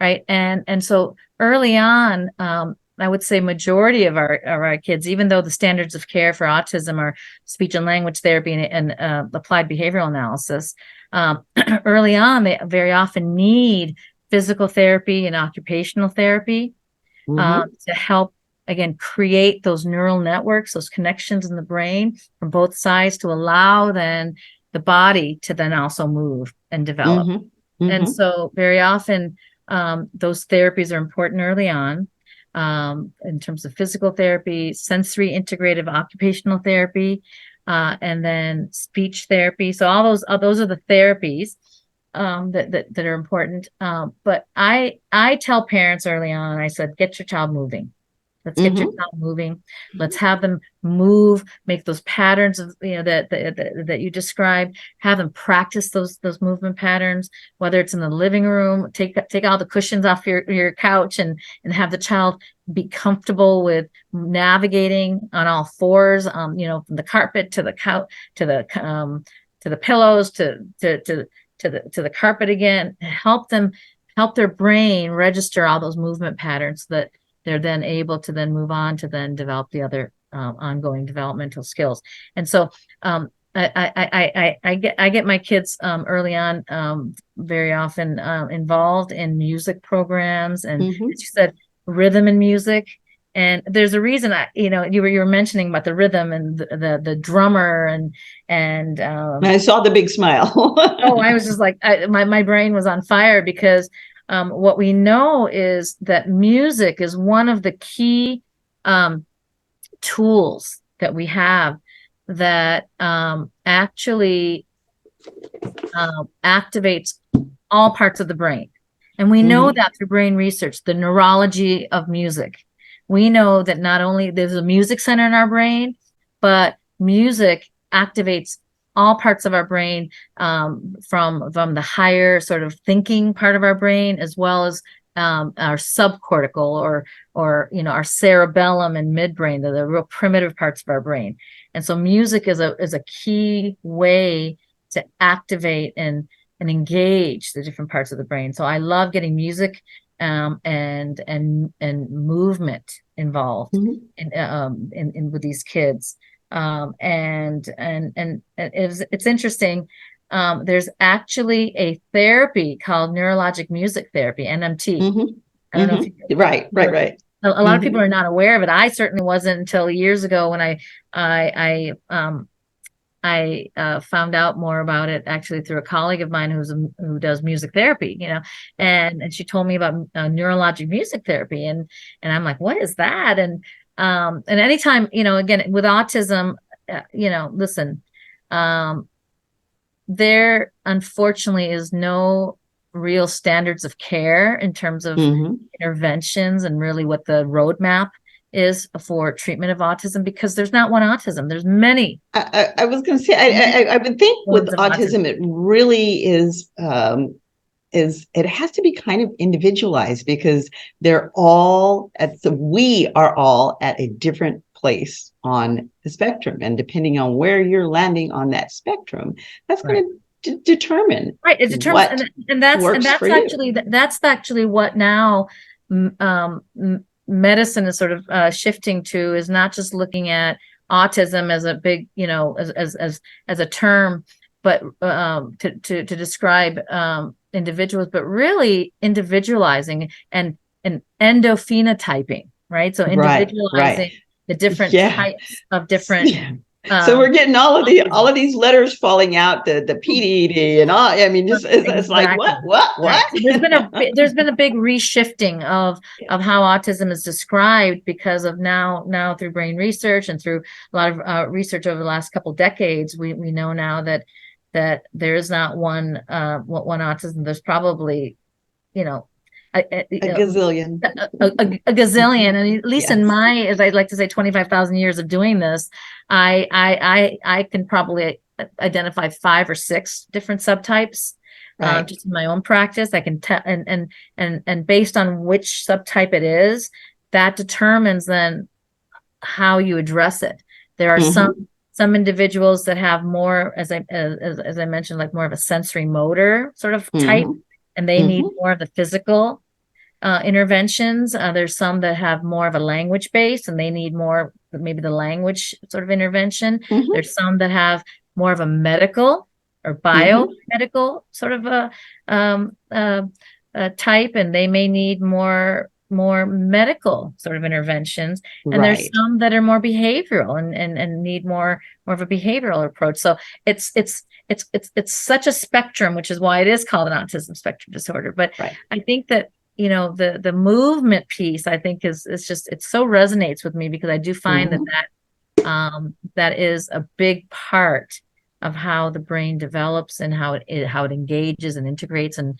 S6: right? And so early on, I would say majority of our kids, even though the standards of care for autism are speech and language therapy and applied behavioral analysis, early on they very often need physical therapy and occupational therapy to help, again, create those neural networks, those connections in the brain from both sides to allow then the body to then also move and develop. And so very often those therapies are important early on in terms of physical therapy, sensory integrative occupational therapy, and then speech therapy. So all those are the therapies that are important. But I tell parents early on, I said, get your child moving. Let's get your child moving. Let's have them move, make those patterns of, that you described, have them practice those movement patterns, whether it's in the living room, take all the cushions off your couch and have the child be comfortable with navigating on all fours, from the carpet to the couch, to the pillows, to the carpet again. Help their brain register all those movement patterns so that they're then able to then move on to then develop the other ongoing developmental skills. And so I get my kids early on very often involved in music programs, and as you said, rhythm and music. And there's a reason you were mentioning about the rhythm and the drummer and
S4: I saw the big smile.
S6: Oh, I was just like, my brain was on fire because what we know is that music is one of the key tools that we have that actually activates all parts of the brain. And we know that through brain research, the neurology of music. We know that not only there's a music center in our brain, but music activates all parts of our brain, from the higher sort of thinking part of our brain, as well as our subcortical or our cerebellum and midbrain, the real primitive parts of our brain. And so music is a key way to activate and engage the different parts of the brain. So I love getting music and movement involved in with these kids. And it's interesting. There's actually a therapy called neurologic music therapy, NMT. I don't know if you
S4: Right.
S6: A lot of people are not aware of it. I certainly wasn't until years ago when I found out more about it actually through a colleague of mine who does music therapy, and she told me about neurologic music therapy, and I'm like, what is that? And anytime, again, with autism, listen, there unfortunately is no real standards of care in terms of interventions and really what the roadmap is for treatment of autism, because there's not one autism. There's many.
S4: I was going to say, I would think with autism, it really is, it has to be kind of individualized, because we are all at a different place on the spectrum. And depending on where you're landing on that spectrum, that's going to determine.
S6: Right. It determines. And that's actually what now medicine is sort of shifting to, is not just looking at autism as a big, as a term, but to describe individuals, but really individualizing and endophenotyping, right? So individualizing the different types of different.
S4: So we're getting all of these letters falling out, the PDD and all. I mean, just it's like what?
S6: Right. There's been a big reshifting of how autism is described because of now through brain research and through a lot of research over the last couple decades. We know now that there is not one autism. There's probably a
S4: gazillion.
S6: A gazillion, and at least in my, as I'd like to say, 25,000 years of doing this, I can probably identify 5 or 6 different subtypes. Just in my own practice, I can tell, and based on which subtype it is, that determines then how you address it. There are some individuals that have more, as I mentioned, like more of a sensory motor sort of type, and they need more of the physical interventions. There's some that have more of a language base, and they need more, maybe the language sort of intervention. There's some that have more of a medical or biomedical sort of a type, and they may need more medical sort of interventions, and there's
S4: Right.
S6: some that are more behavioral and need more of a behavioral approach. So it's such a spectrum, which is why it is called an autism spectrum disorder. But
S4: Right.
S6: I think that, you know, the movement piece, I think is just, it so resonates with me, because I do find that is a big part of how the brain develops and how it engages and integrates and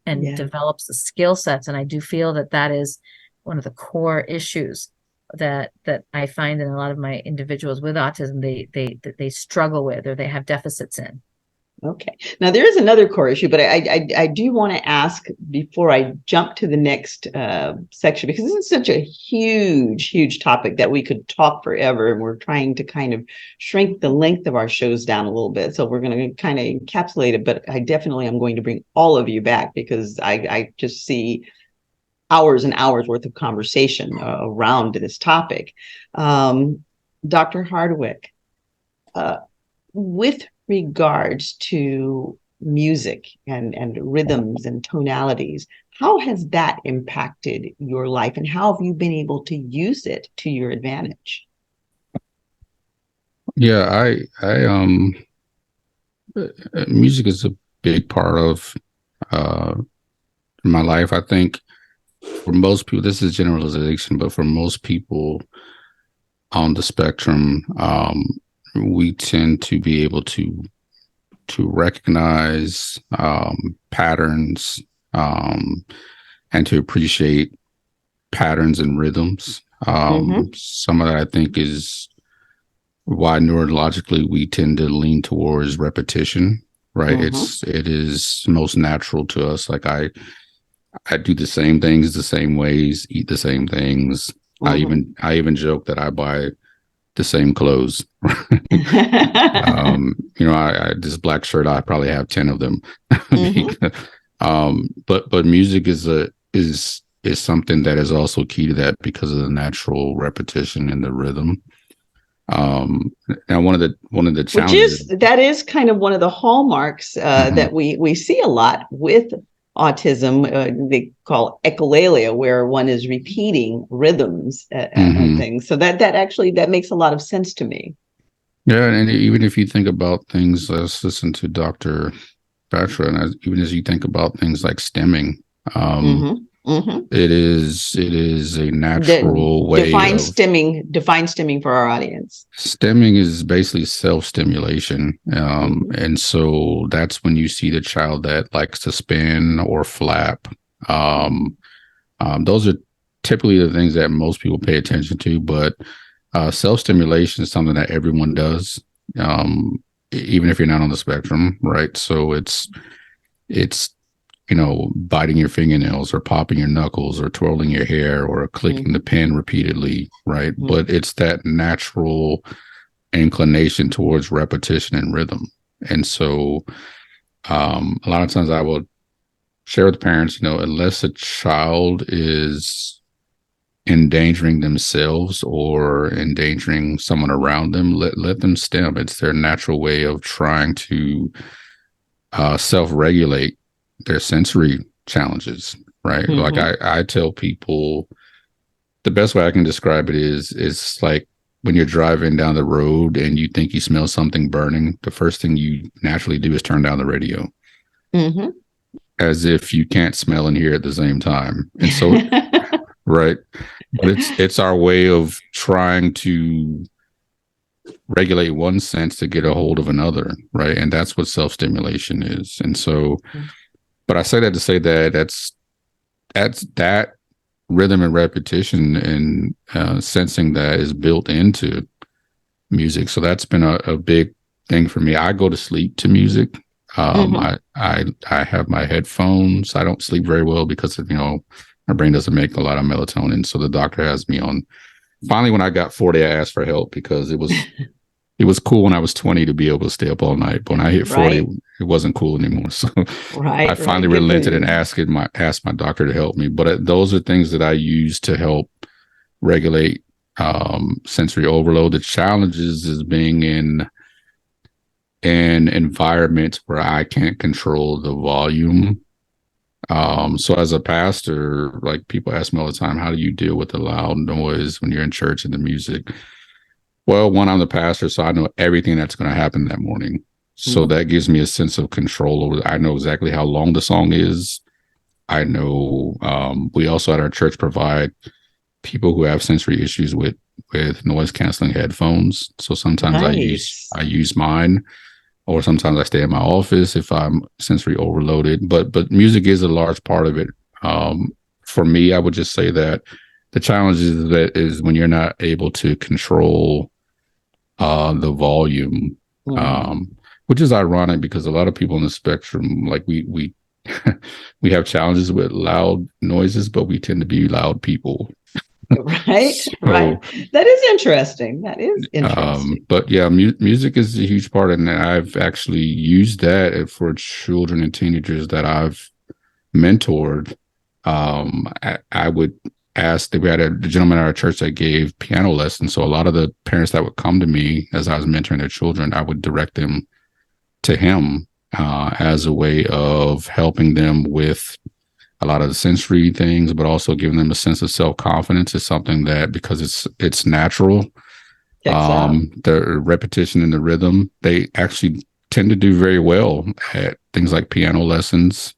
S4: Yeah.
S6: develops the skill sets. And I do feel that is one of the core issues that I find in a lot of my individuals with autism, they struggle with, or they have deficits in.
S4: Okay. Now there is another core issue, but I do want to ask before I jump to the next section, because this is such a huge topic that we could talk forever, and we're trying to kind of shrink the length of our shows down a little bit. So we're going to kind of encapsulate it, but I definitely am going to bring all of you back, because I just see hours and hours worth of conversation around this topic. Dr. Hardwick, with regards to music and rhythms and tonalities, how has that impacted your life, and how have you been able to use it to your advantage?
S5: Yeah, music is a big part of my life. I think for most people, this is generalization, but for most people on the spectrum, we tend to be able to recognize patterns, and to appreciate patterns and rhythms. Some of that, I think, is why neurologically we tend to lean towards repetition, right? It is most natural to us. Like I do the same things the same ways, eat the same things. I even joke that I buy the same clothes. You know, I this black shirt, I probably have 10 of them. But music is something that is also key to that, because of the natural repetition and the rhythm. Now one of the challenges,
S4: that is kind of one of the hallmarks that we see a lot with autism. They call echolalia, where one is repeating rhythms and things. So that makes a lot of sense to me.
S5: Yeah, and even if you think about things, let's listen to Dr. Batra, and even as you think about things like stemming, it is a natural way.
S4: Define stemming for our audience.
S5: Stemming is basically self-stimulation, and so that's when you see the child that likes to spin or flap. Those are typically the things that most people pay attention to, but self-stimulation is something that everyone does, even if you're not on the spectrum, right? So it's you know, biting your fingernails or popping your knuckles or twirling your hair or clicking the pen repeatedly, right? But it's that natural inclination towards repetition and rhythm. And so a lot of times I will share with parents, you know, unless a child is endangering themselves or endangering someone around them, let them stem. It's their natural way of trying to self-regulate their sensory challenges, right? Like I tell people, the best way I can describe it is like when you're driving down the road and you think you smell something burning, the first thing you naturally do is turn down the radio, as if you can't smell and hear at the same time. And so, right, but it's our way of trying to regulate one sense to get a hold of another, right? And that's what self-stimulation is. And so, but I say that to say that that's that rhythm and repetition and sensing that is built into music. So that's been a big thing for me. I go to sleep to music. I have my headphones. I don't sleep very well because of, you know, my brain doesn't make a lot of melatonin. So the doctor has me on. Finally, when I got 40, I asked for help, because it was cool when I was 20 to be able to stay up all night. But when I hit 40, it wasn't cool anymore. So I finally relented and asked my doctor to help me. But those are things that I use to help regulate sensory overload. The challenges is being in an environment where I can't control the volume So as a pastor, like people ask me all the time, how do you deal with the loud noise when you're in church and the music? Well, one, I'm the pastor, so I know everything that's going to happen that morning. So that gives me a sense of control over. I know exactly how long the song is. I know we also at our church provide people who have sensory issues with noise canceling headphones. So sometimes I use mine, or sometimes I stay in my office if I'm sensory overloaded. But music is a large part of it. For me, I would just say that the challenge is when you're not able to control the volume, which is ironic because a lot of people in the spectrum, like we we have challenges with loud noises, but we tend to be loud people.
S4: Right. That is interesting.
S5: But yeah, music is a huge part, and I've actually used that for children and teenagers that I've mentored. I would ask. We had a gentleman at our church that gave piano lessons, so a lot of the parents that would come to me as I was mentoring their children, I would direct them to him as a way of helping them with a lot of the sensory things, but also giving them a sense of self-confidence is something that, because it's natural, the repetition and the rhythm, they actually tend to do very well at things like piano lessons.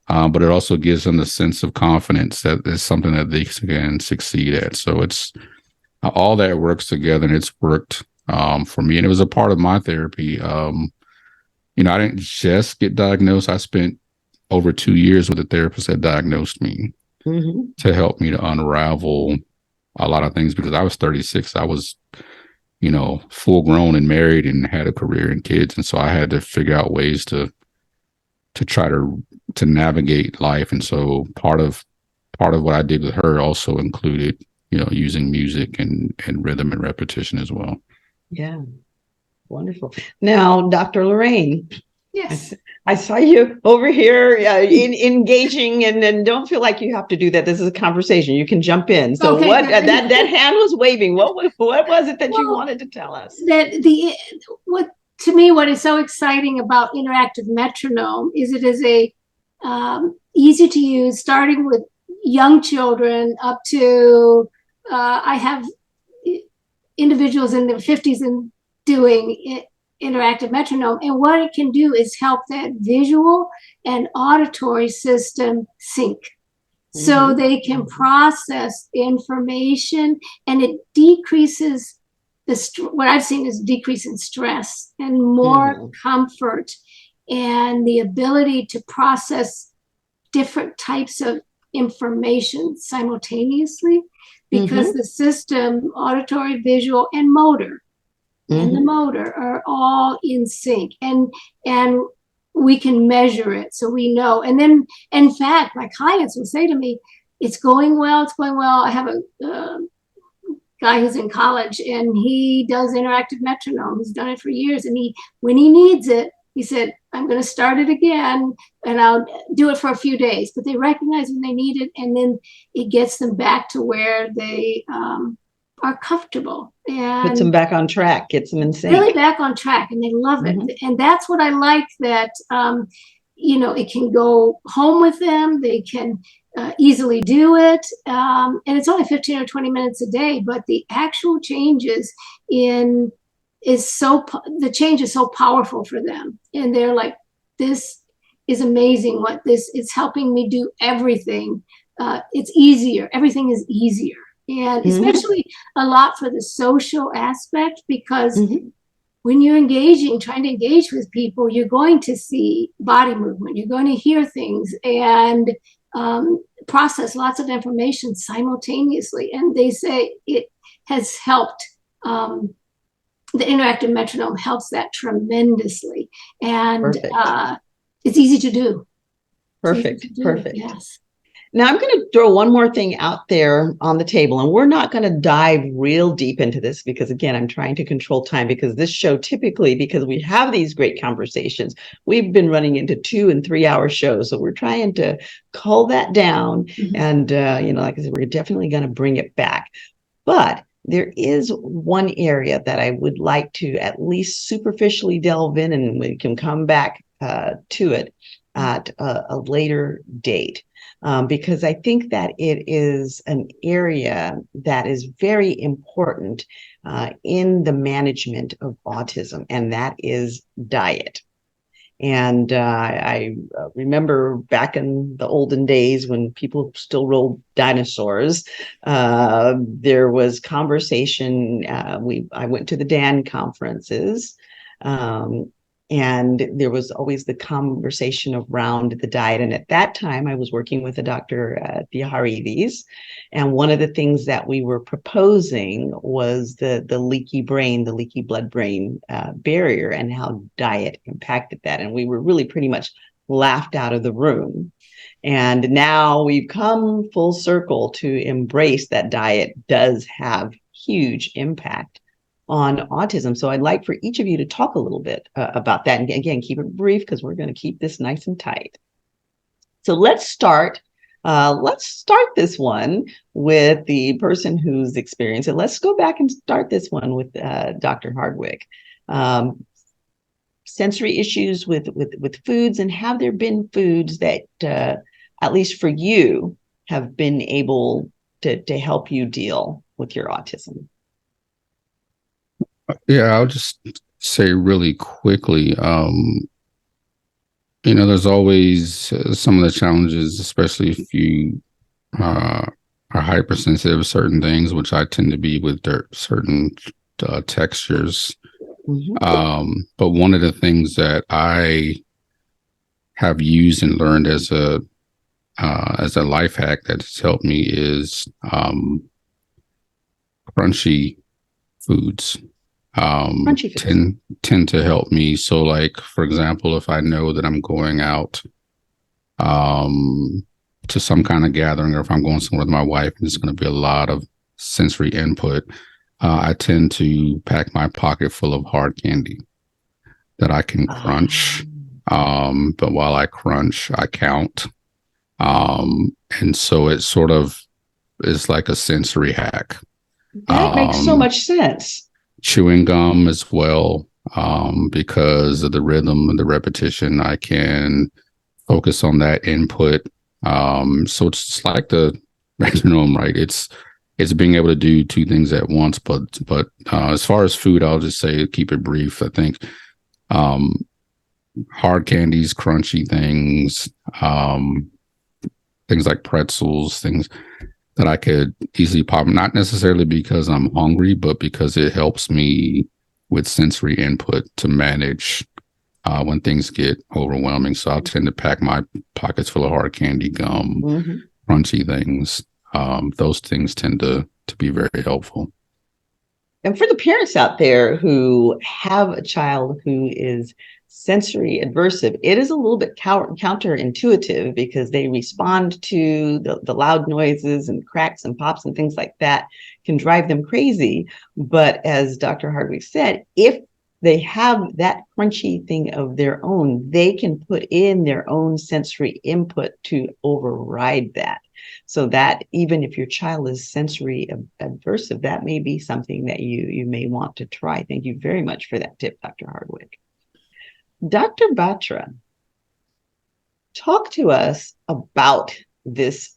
S5: But it also gives them the sense of confidence that is something that they can succeed at. So it's all that works together, and it's worked for me. And it was a part of my therapy. I didn't just get diagnosed. I spent over 2 years with a therapist that diagnosed me to help me to unravel a lot of things, because I was 36. I was, full grown and married and had a career and kids. And so I had to figure out ways to try to navigate life. And so part of what I did with her also included, using music and rhythm and repetition as well.
S4: Yeah. Wonderful. Now, Dr. Lorraine.
S7: Yes.
S4: I saw you over here engaging, and don't feel like you have to do that. This is a conversation. You can jump in. So
S7: okay,
S4: what that hand was waving. What was it that you wanted to tell us?
S7: To me, what is so exciting about interactive metronome is it is a easy to use, starting with young children up to I have individuals in their 50s and doing interactive metronome. And what it can do is help that visual and auditory system sync. So they can process information, and it decreases what I've seen is decrease in stress and more comfort, and the ability to process different types of information simultaneously, because the system, auditory, visual, and motor, and the motor are all in sync, and we can measure it, so we know. And then, in fact, my clients will say to me, it's going well. I have a guy who's in college, and he does interactive metronome. He's done it for years, and when he needs it, he said, I'm going to start it again, and I'll do it for a few days. But they recognize when they need it, and then it gets them back to where they are comfortable, and
S4: puts them back on track, gets them in sync.
S7: Really back on track, and they love it. And that's what I like, that it can go home with them. They can easily do it, and it's only 15 or 20 minutes a day. But the actual changes the change is so powerful for them, and they're like, "This is amazing! It's helping me do everything. It's easier. Everything is easier." And especially a lot for the social aspect, because when you're trying to engage with people, you're going to see body movement, you're going to hear things, and process lots of information simultaneously. And they say it has helped, the interactive metronome helps that tremendously. And it's easy to do.
S4: Perfect.
S7: Yes.
S4: Now, I'm going to throw one more thing out there on the table, and we're not going to dive real deep into this because, again, I'm trying to control time, because this show typically, because we have these great conversations, we've been running into 2 and 3 hour shows. So we're trying to cull that down. And, like I said, we're definitely going to bring it back. But there is one area that I would like to at least superficially delve in, and we can come back to it. at a later date, because I think that it is an area that is very important in the management of autism, and that is diet. And I remember back in the olden days when people still rode dinosaurs, there was conversation. I went to the DAN conferences, and there was always the conversation around the diet. And at that time, I was working with a Dr. Theoharides. And one of the things that we were proposing was the leaky brain, the leaky blood-brain barrier, and how diet impacted that. And we were really pretty much laughed out of the room. And now we've come full circle to embrace that diet does have huge impact on autism. So I'd like for each of you to talk a little bit about that. And again, keep it brief because we're going to keep this nice and tight. So let's start. Let's start this one with the person who's experienced it. Let's go back and start this one with Dr. Hardwick. Sensory issues with foods, and have there been foods that, at least for you, have been able to help you deal with your autism?
S5: Yeah, I'll just say really quickly, there's always some of the challenges, especially if you are hypersensitive to certain things, which I tend to be with certain textures. Mm-hmm. But one of the things that I have used and learned as a life hack that has helped me is crunchy foods. Tend to help me. So, like, for example, if I know that I'm going out to some kind of gathering, or if I'm going somewhere with my wife and there's going to be a lot of sensory input, I tend to pack my pocket full of hard candy that I can crunch. But while I crunch, I count. And so it sort of is like a sensory hack.
S4: That makes so much sense.
S5: Chewing gum as well, because of the rhythm and the repetition, I can focus on that input. So it's like the metronome, right? It's being able to do two things at once. But as far as food, I'll just say, keep it brief. I think hard candies, crunchy things, things like pretzels, things that I could easily pop, not necessarily because I'm hungry, but because it helps me with sensory input to manage when things get overwhelming. So I'll tend to pack my pockets full of hard candy, gum, mm-hmm. crunchy things. Those things tend to be very helpful.
S4: And for the parents out there who have a child who is sensory aversive, it is a little bit counterintuitive, because they respond to the loud noises and cracks and pops and things like that can drive them crazy. But as Dr. Hardwick said, if they have that crunchy thing of their own, they can put in their own sensory input to override that. So that even if your child is sensory aversive, that may be something that you may want to try. Thank you very much for that tip, Dr. Hardwick. Dr. Batra, talk to us about this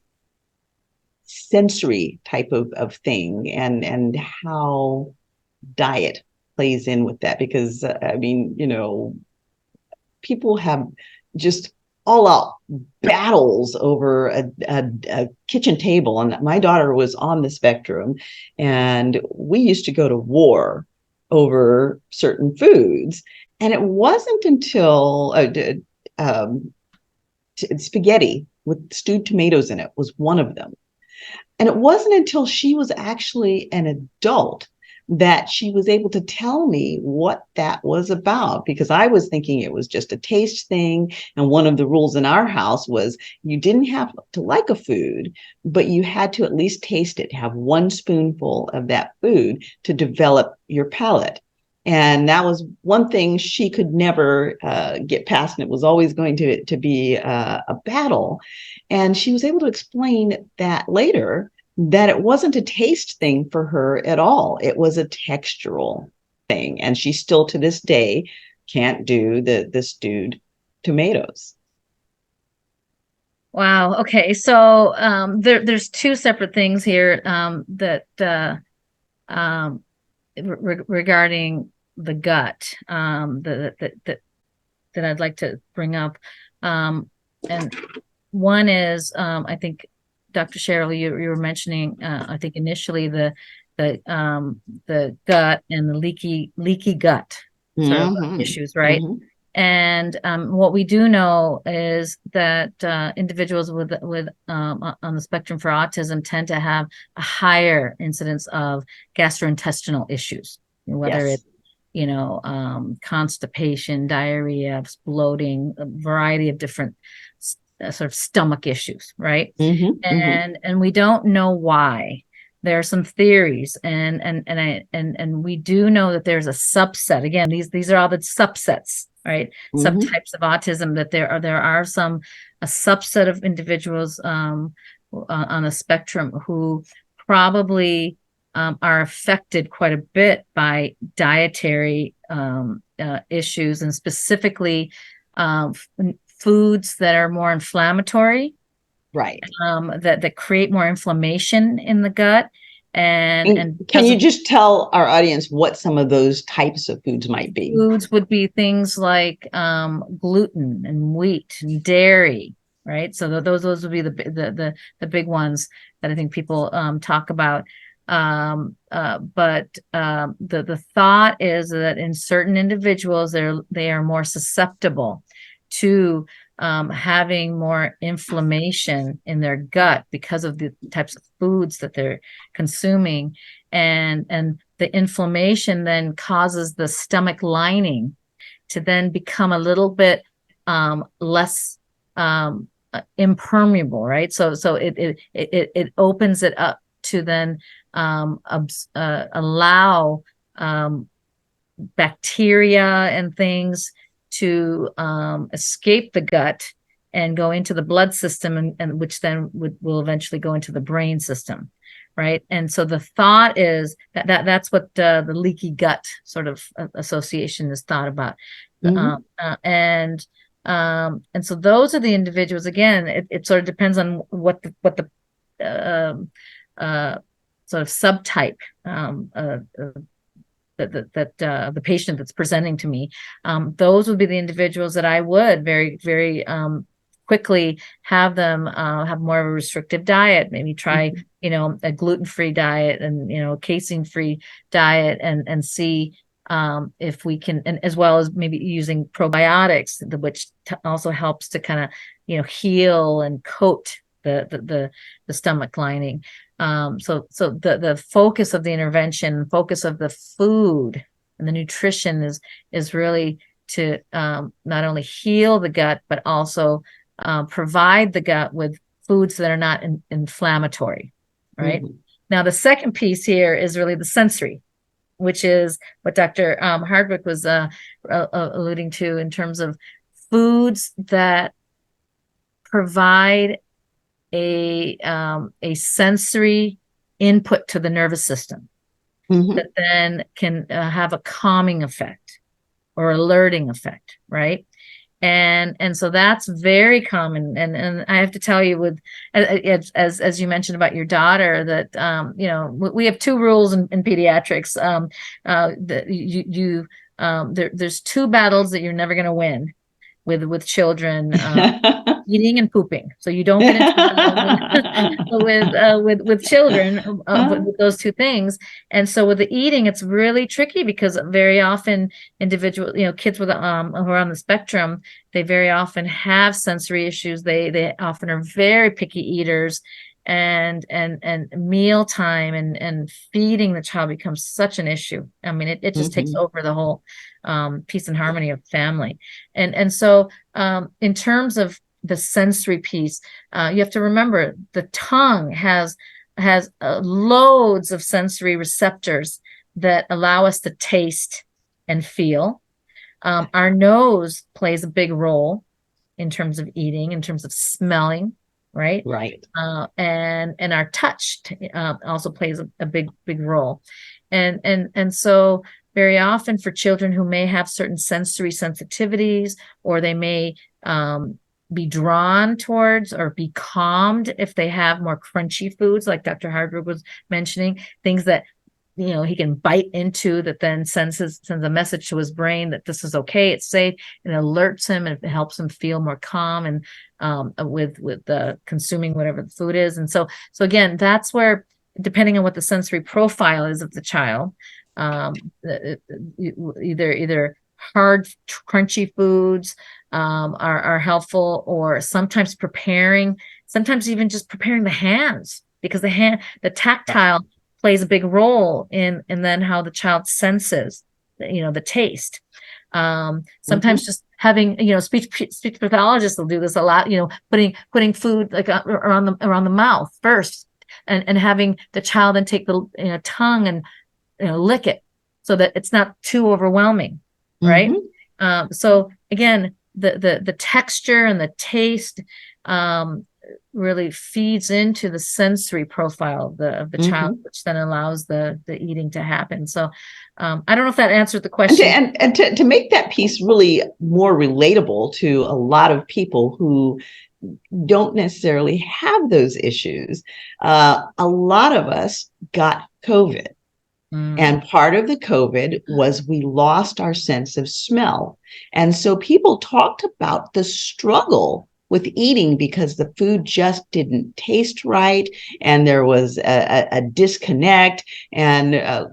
S4: sensory type of thing and how diet plays in with that. Because, people have just all out battles over a kitchen table. And my daughter was on the spectrum, and we used to go to war over certain foods. And it wasn't until spaghetti with stewed tomatoes in it was one of them. And it wasn't until she was actually an adult that she was able to tell me what that was about, because I was thinking it was just a taste thing. And one of the rules in our house was you didn't have to like a food, but you had to at least taste it, have one spoonful of that food to develop your palate. And that was one thing she could never get past. And it was always going to be a battle. And she was able to explain that later, that it wasn't a taste thing for her at all. It was a textural thing. And she still to this day can't do the stewed tomatoes.
S6: Wow. Okay. So there's two separate things here that regarding the gut that I'd like to bring up. And one is I think Dr. Cheryl, you were mentioning I think initially the gut and the leaky gut sort of issues, right? And what we do know is that individuals with on the spectrum for autism tend to have a higher incidence of gastrointestinal issues, whether it's constipation, diarrhea, bloating, a variety of different sort of stomach issues, right? And we don't know why. There are some theories, and we do know that there's a subset. Again, these are all the subsets, right? Subtypes of autism. That there are a subset of individuals on the spectrum who probably are affected quite a bit by dietary issues, and specifically foods that are more inflammatory,
S4: right?
S6: That create more inflammation in the gut. And
S4: can you just tell our audience what some of those types of foods might be?
S6: Foods would be things like gluten and wheat and dairy, right? So those would be the big ones that I think people talk about. But the thought is that in certain individuals, they are more susceptible to having more inflammation in their gut because of the types of foods that they're consuming, and the inflammation then causes the stomach lining to then become a little bit less impermeable, right? So it opens it up to then allow bacteria and things to escape the gut and go into the blood system, and which then will eventually go into the brain system, right? And so the thought is that's what the leaky gut sort of association is thought about. And so those are the individuals. Again, it sort of depends on what the sort of subtype the patient that's presenting to me. Those would be the individuals that I would very, very quickly have them have more of a restrictive diet, maybe try a gluten-free diet and casein-free diet, and see if we can, and as well as maybe using probiotics, which also helps to kind of heal and coat the stomach lining. So the focus of the intervention, focus of the food and the nutrition is really to not only heal the gut, but also provide the gut with foods that are not inflammatory, right? Now, the second piece here is really the sensory, which is what Dr. Hardwick was alluding to in terms of foods that provide a sensory input to the nervous system that then can have a calming effect or alerting effect, right? And so that's very common. And I have to tell you, with as you mentioned about your daughter, that we have two rules in pediatrics. There's two battles that you're never going to win with children. Eating and pooping. So you don't get into with children with those two things. And so with the eating, it's really tricky because very often kids with who are on the spectrum, they very often have sensory issues. They often are very picky eaters, and mealtime and feeding the child becomes such an issue. I mean, it just takes over the whole peace and harmony of family. And so in terms of the sensory piece, you have to remember the tongue has loads of sensory receptors that allow us to taste and feel. Our nose plays a big role in terms of eating, in terms of smelling, right? And our touch also plays a big role. And so very often for children who may have certain sensory sensitivities, or they may be drawn towards or be calmed if they have more crunchy foods, like Dr. Hardwick was mentioning, things that he can bite into, that then sends a message to his brain that this is okay, it's safe, and alerts him, and it helps him feel more calm and with consuming whatever the food is. And so again, that's where, depending on what the sensory profile is of the child, either hard, crunchy foods are helpful, or sometimes even just preparing the hands, because the tactile plays a big role in then how the child senses, the taste. Sometimes just having, speech pathologists will do this a lot, putting food like around the mouth first, and having the child then take the tongue and lick it, so that it's not too overwhelming, right? So again, the texture and the taste really feeds into the sensory profile of the child, which then allows the eating to happen. So I don't know if that answered the question.
S4: And to make that piece really more relatable to a lot of people who don't necessarily have those issues, a lot of us got COVID. And part of the COVID was we lost our sense of smell. And so people talked about the struggle with eating because the food just didn't taste right, and there was a disconnect, and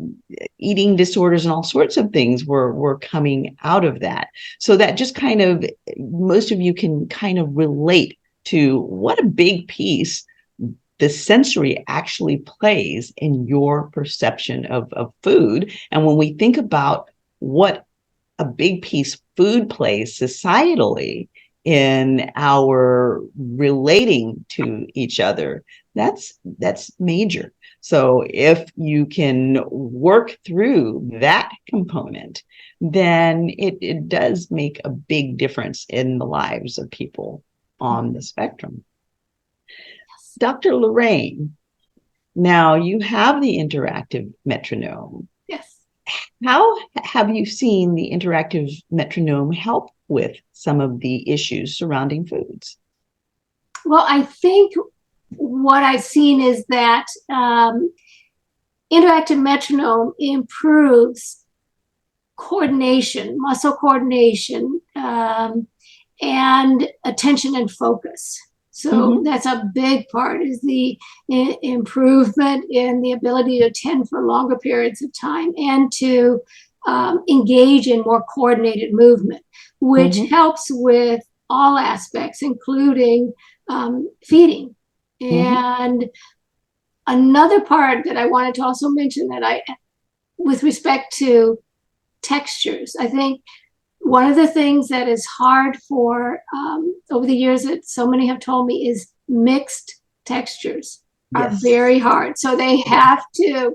S4: eating disorders and all sorts of things were coming out of that. So that just kind of, most of you can kind of relate to what a big piece the sensory actually plays in your perception of food. And when we think about what a big piece food plays societally in our relating to each other, that's major. So if you can work through that component, then it does make a big difference in the lives of people on the spectrum. Dr. Lorraine, now you have the interactive metronome.
S7: Yes.
S4: How have you seen the interactive metronome help with some of the issues surrounding foods?
S7: Well, I think what I've seen is that interactive metronome improves coordination, muscle coordination, and attention and focus. So that's a big part, is the improvement in the ability to attend for longer periods of time and to engage in more coordinated movement, which helps with all aspects, including feeding. And another part that I wanted to also mention, that with respect to textures, I think one of the things that is hard for over the years that so many have told me is mixed textures are very hard. So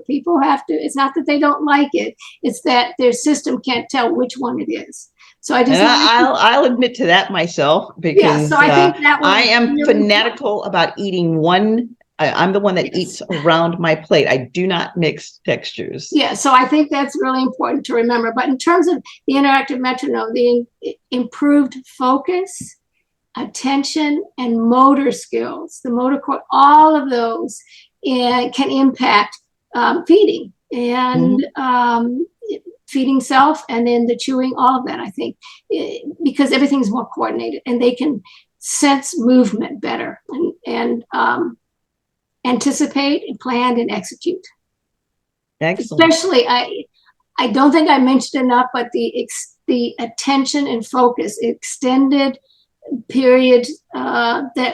S7: people have to, it's not that they don't like it, it's that their system can't tell which one it is. So
S4: I'll admit to that myself, because
S7: so I think that
S4: I am
S7: really
S4: fanatical about eating one. I'm the one that eats around my plate. I do not mix textures.
S7: Yeah, so I think that's really important to remember. But in terms of the interactive metronome, the improved focus, attention, and motor skills, the motor core, all of those can impact feeding and feeding self, and then the chewing, all of that, I think, because everything's more coordinated and they can sense movement better and anticipate and plan and execute.
S4: Excellent.
S7: Especially, I don't think I mentioned enough, but the attention and focus, extended period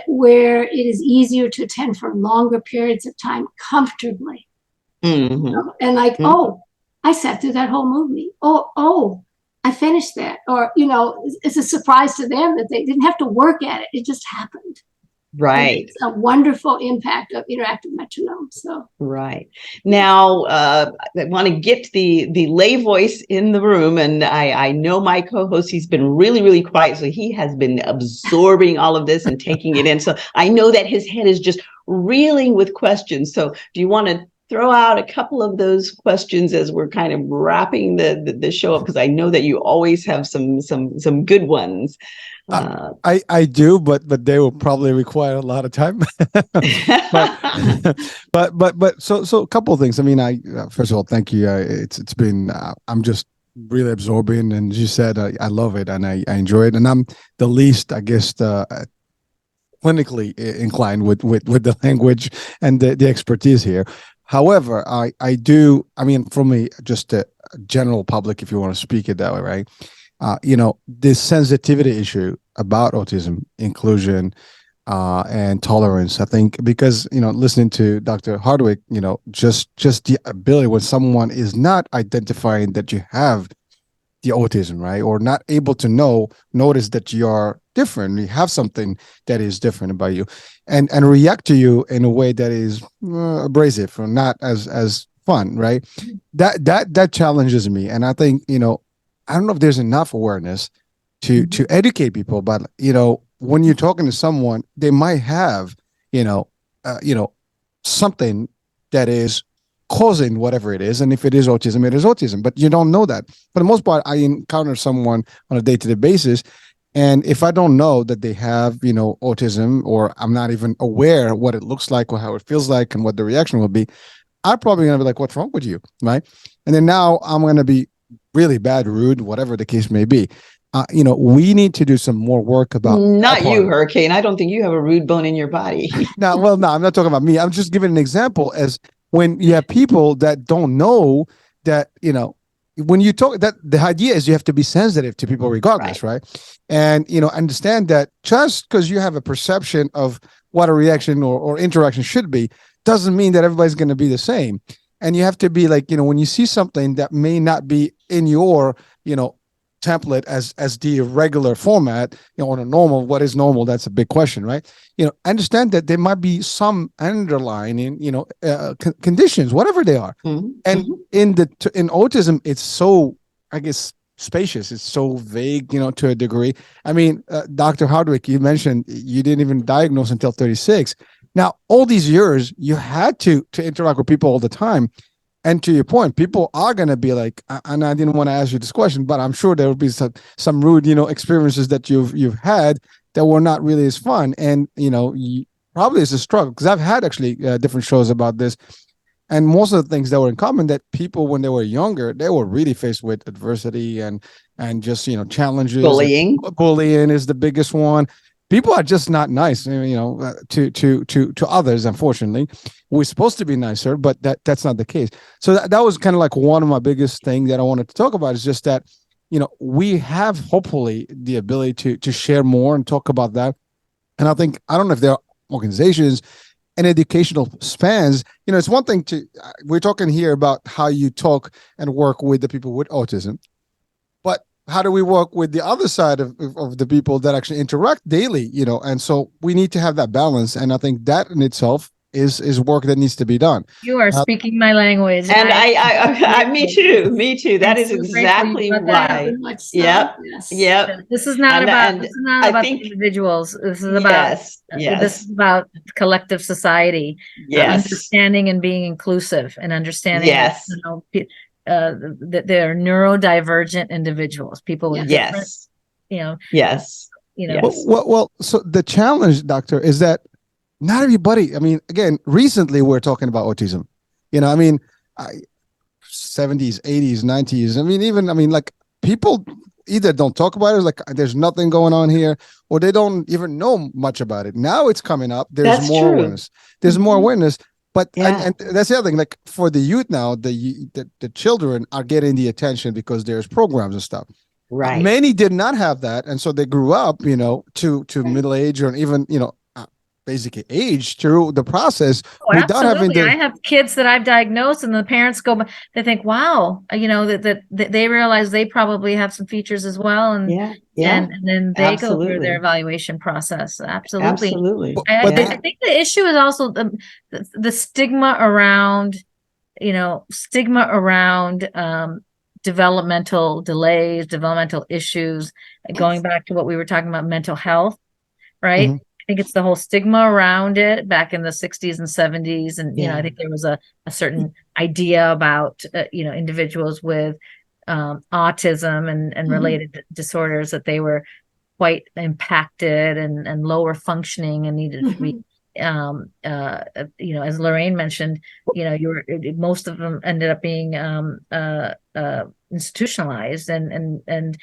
S7: where it is easier to attend for longer periods of time comfortably. And like, I sat through that whole movie. Oh, I finished that. Or, it's a surprise to them that they didn't have to work at it. It just happened.
S4: Right.
S7: It's a wonderful impact of interactive metronome. So
S4: right now, I want to get the lay voice in the room, and I know my co-host, he's been really, really quiet, so he has been absorbing all of this and taking it in. So I know that his head is just reeling with questions. So do you want to throw out a couple of those questions as we're kind of wrapping the show up, because I know that you always have some good ones.
S8: I do, but they will probably require a lot of time. but so a couple of things. I mean, first of all, thank you. It's been I'm just really absorbing, and as you said, I love it and I enjoy it, and I'm the least, I guess, clinically inclined with the language and the expertise here. However, I do. I mean, from just a general public, if you want to speak it that way, right? This sensitivity issue about autism, inclusion, and tolerance. I think because listening to Dr. Hardwick, just the ability when someone is not identifying that you have the autism, right, or not able to notice that you are different, you have something that is different about you, and react to you in a way that is abrasive or not as fun, right? That challenges me, and I think I don't know if there's enough awareness to educate people, but when you're talking to someone, they might have something that is causing whatever it is, and if it is autism, it is autism, but you don't know that. For the most part, I encounter someone on a day-to-day basis, and if I don't know that they have autism, or I'm not even aware what it looks like or how it feels like and what the reaction will be, I'm probably gonna be like, what's wrong with you, right? And then now I'm gonna be really bad, rude, whatever the case may be. We need to do some more work about
S4: not you, Hurricane. I don't think you have a rude bone in your body.
S8: No, I'm not talking about me. I'm just giving an example as when you have people that don't know that, when you talk, that the idea is you have to be sensitive to people regardless, right? And, understand that just because you have a perception of what a reaction or interaction should be, doesn't mean that everybody's going to be the same. And you have to be like, when you see something that may not be in your, template as the regular format, on a normal, what is normal? That's a big question, right? Understand that there might be some underlying, conditions, whatever they are.
S4: Mm-hmm.
S8: And in autism, it's so, I guess, spacious. It's so vague, to a degree. I mean, Dr. Hardwick, you mentioned you didn't even diagnose until 36. Now, all these years, you had to interact with people all the time. And to your point, people are going to be like, and I didn't want to ask you this question, but I'm sure there will be some rude, experiences that you've had that were not really as fun. And, probably it's a struggle, because I've had actually different shows about this. And most of the things that were in common, that people, when they were younger, they were really faced with adversity and just, challenges. Bullying is the biggest one. People are just not nice, to others. Unfortunately, we're supposed to be nicer, but that's not the case. So that was kind of like one of my biggest things that I wanted to talk about, is just that, we have hopefully the ability to share more and talk about that. And I don't know if there are organizations and educational spans. It's one thing we're talking here about how you talk and work with the people with autism, but how do we work with the other side of the people that actually interact daily, and so we need to have that balance. And I think that in itself is work that needs to be done.
S6: You are speaking my language.
S4: And I me too. That is exactly right. Yep.
S6: This is not about individuals. This is about, this is about collective society. Understanding and being inclusive, and understanding that they're neurodivergent individuals, people with different,
S8: Well, so the challenge, doctor, is that not everybody, I mean, again, recently we're talking about autism, 70s, 80s, 90s. Like, people either don't talk about it, like there's nothing going on here, or they don't even know much about it. Now it's coming up. There's more awareness. There's more awareness. But and that's the other thing, like for the youth now, the children are getting the attention because there's programs and stuff.
S4: Right.
S8: Many did not have that. And so they grew up, to middle age, or even, basically age through the process without having to.
S6: I have kids that I've diagnosed, and the parents they think, wow, that they realize they probably have some features as well. And and then they go through their evaluation process. Absolutely. I think the issue is also the stigma around, developmental delays, developmental issues, going back to what we were talking about, mental health, right? think it's the whole stigma around it back in the 60s and 70s. And, you know,
S4: Yeah.
S6: I think there was a certain idea about, you know, individuals with autism and related disorders, that they were quite impacted and lower functioning and needed to be, you know, as Lorraine mentioned, you know, most of them ended up being institutionalized, and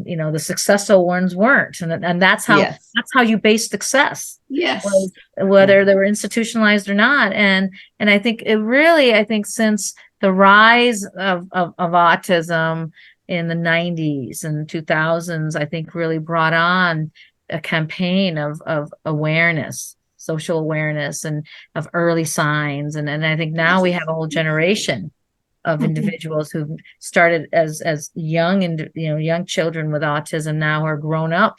S6: you know, the successful ones weren't, and that's how you base success.
S7: Yes.
S6: Whether they were institutionalized or not. And I think it really, I think since the rise of autism in the 90s and 2000s, I think really brought on a campaign of awareness, social awareness, and of early signs. And I think now we have a whole generation of individuals who started as young, and you know, young children with autism, now are grown up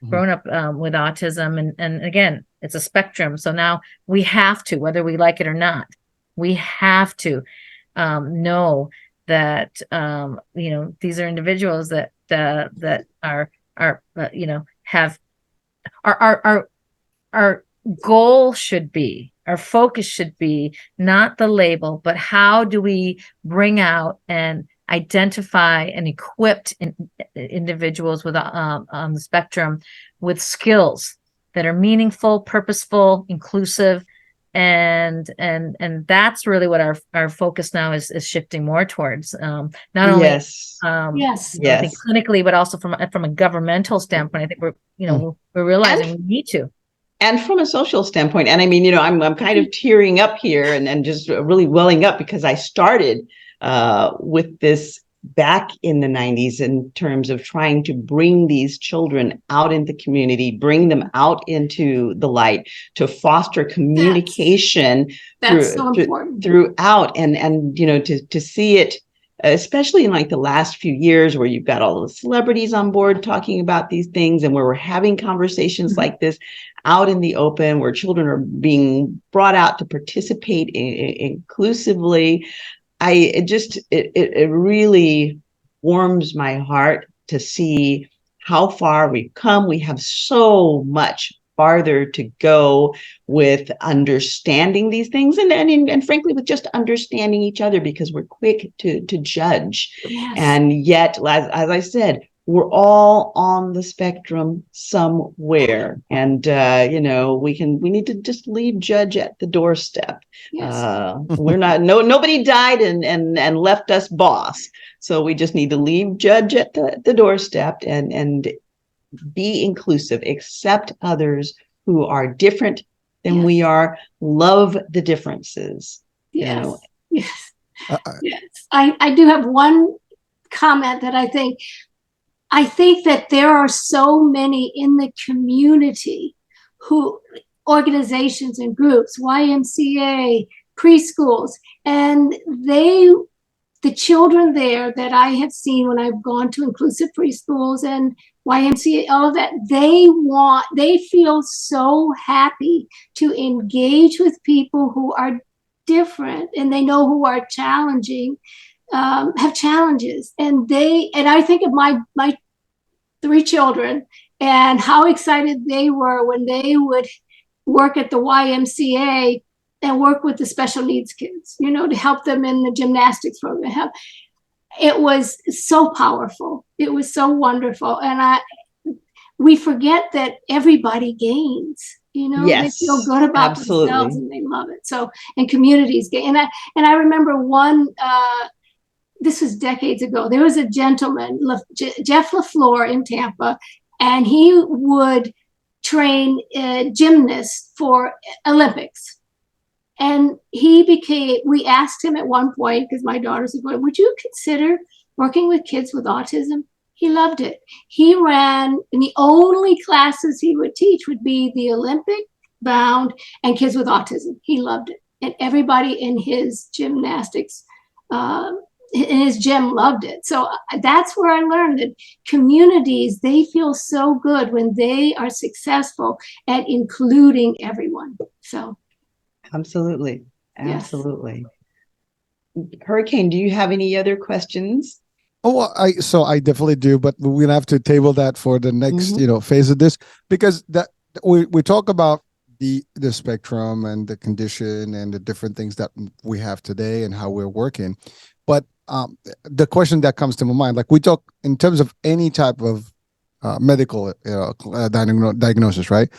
S6: with autism. And again, it's a spectrum. So now we have to, whether we like it or not, we have to know that you know, these are individuals that are you know, have our goal should be, our focus should be not the label, but how do we bring out and identify and equip individuals with on the spectrum with skills that are meaningful, purposeful, inclusive. And that's really what our focus now is shifting more towards. Not only
S7: Yes.
S6: I think clinically, but also from a governmental standpoint. I think we're realizing we need to.
S4: And from a social standpoint, and I mean, you know, I'm kind of tearing up here and just really welling up, because I started with this back in the 90s in terms of trying to bring these children out into the community, bring them out into the light, to foster communication throughout, and you know, to see it, especially in like the last few years, where you've got all the celebrities on board talking about these things, and where we're having conversations like this out in the open, where children are being brought out to participate inclusively. It really warms my heart to see how far we've come. We have so much farther to go with understanding these things, and frankly, with just understanding each other, because we're quick to judge.
S7: Yes.
S4: And yet, as I said, we're all on the spectrum somewhere, and you know, we need to just leave judge at the doorstep.
S7: Yes.
S4: We're not, nobody died and left us boss, so we just need to leave judge at the doorstep, and be inclusive, accept others who are different than we are, love the differences.
S7: Yes.
S4: You know?
S7: Yes. Yes. I do have one comment that I think that there are so many in the community organizations and groups, YMCA, preschools, and the children there that I have seen when I've gone to inclusive preschools and YMCA, all of that, they feel so happy to engage with people who are different, and they know who are challenging, have challenges. And I think of my 3 children and how excited they were when they would work at the YMCA and work with the special needs kids, you know, to help them in the gymnastics program. It was so powerful. It was so wonderful. And we forget that everybody gains, you know, they feel good about themselves and they love it. So, and communities gain. And I remember one, this was decades ago, there was a gentleman, Jeff LaFleur in Tampa, and he would train gymnasts for Olympics. And we asked him at one point, because my daughters were going, would you consider working with kids with autism? He loved it. He ran, and the only classes he would teach would be the Olympic bound and kids with autism. He loved it. And everybody in his gymnastics, in his gym, loved it. So that's where I learned that communities, they feel so good when they are successful at including everyone. So.
S4: Absolutely. Hurricane, do you have any other questions?
S8: Oh, well, I definitely do, but we'll have to table that for the next, phase of this, because we talk about the spectrum and the condition and the different things that we have today and how we're working. But the question that comes to my mind, like we talk in terms of any type of medical diagnosis, right?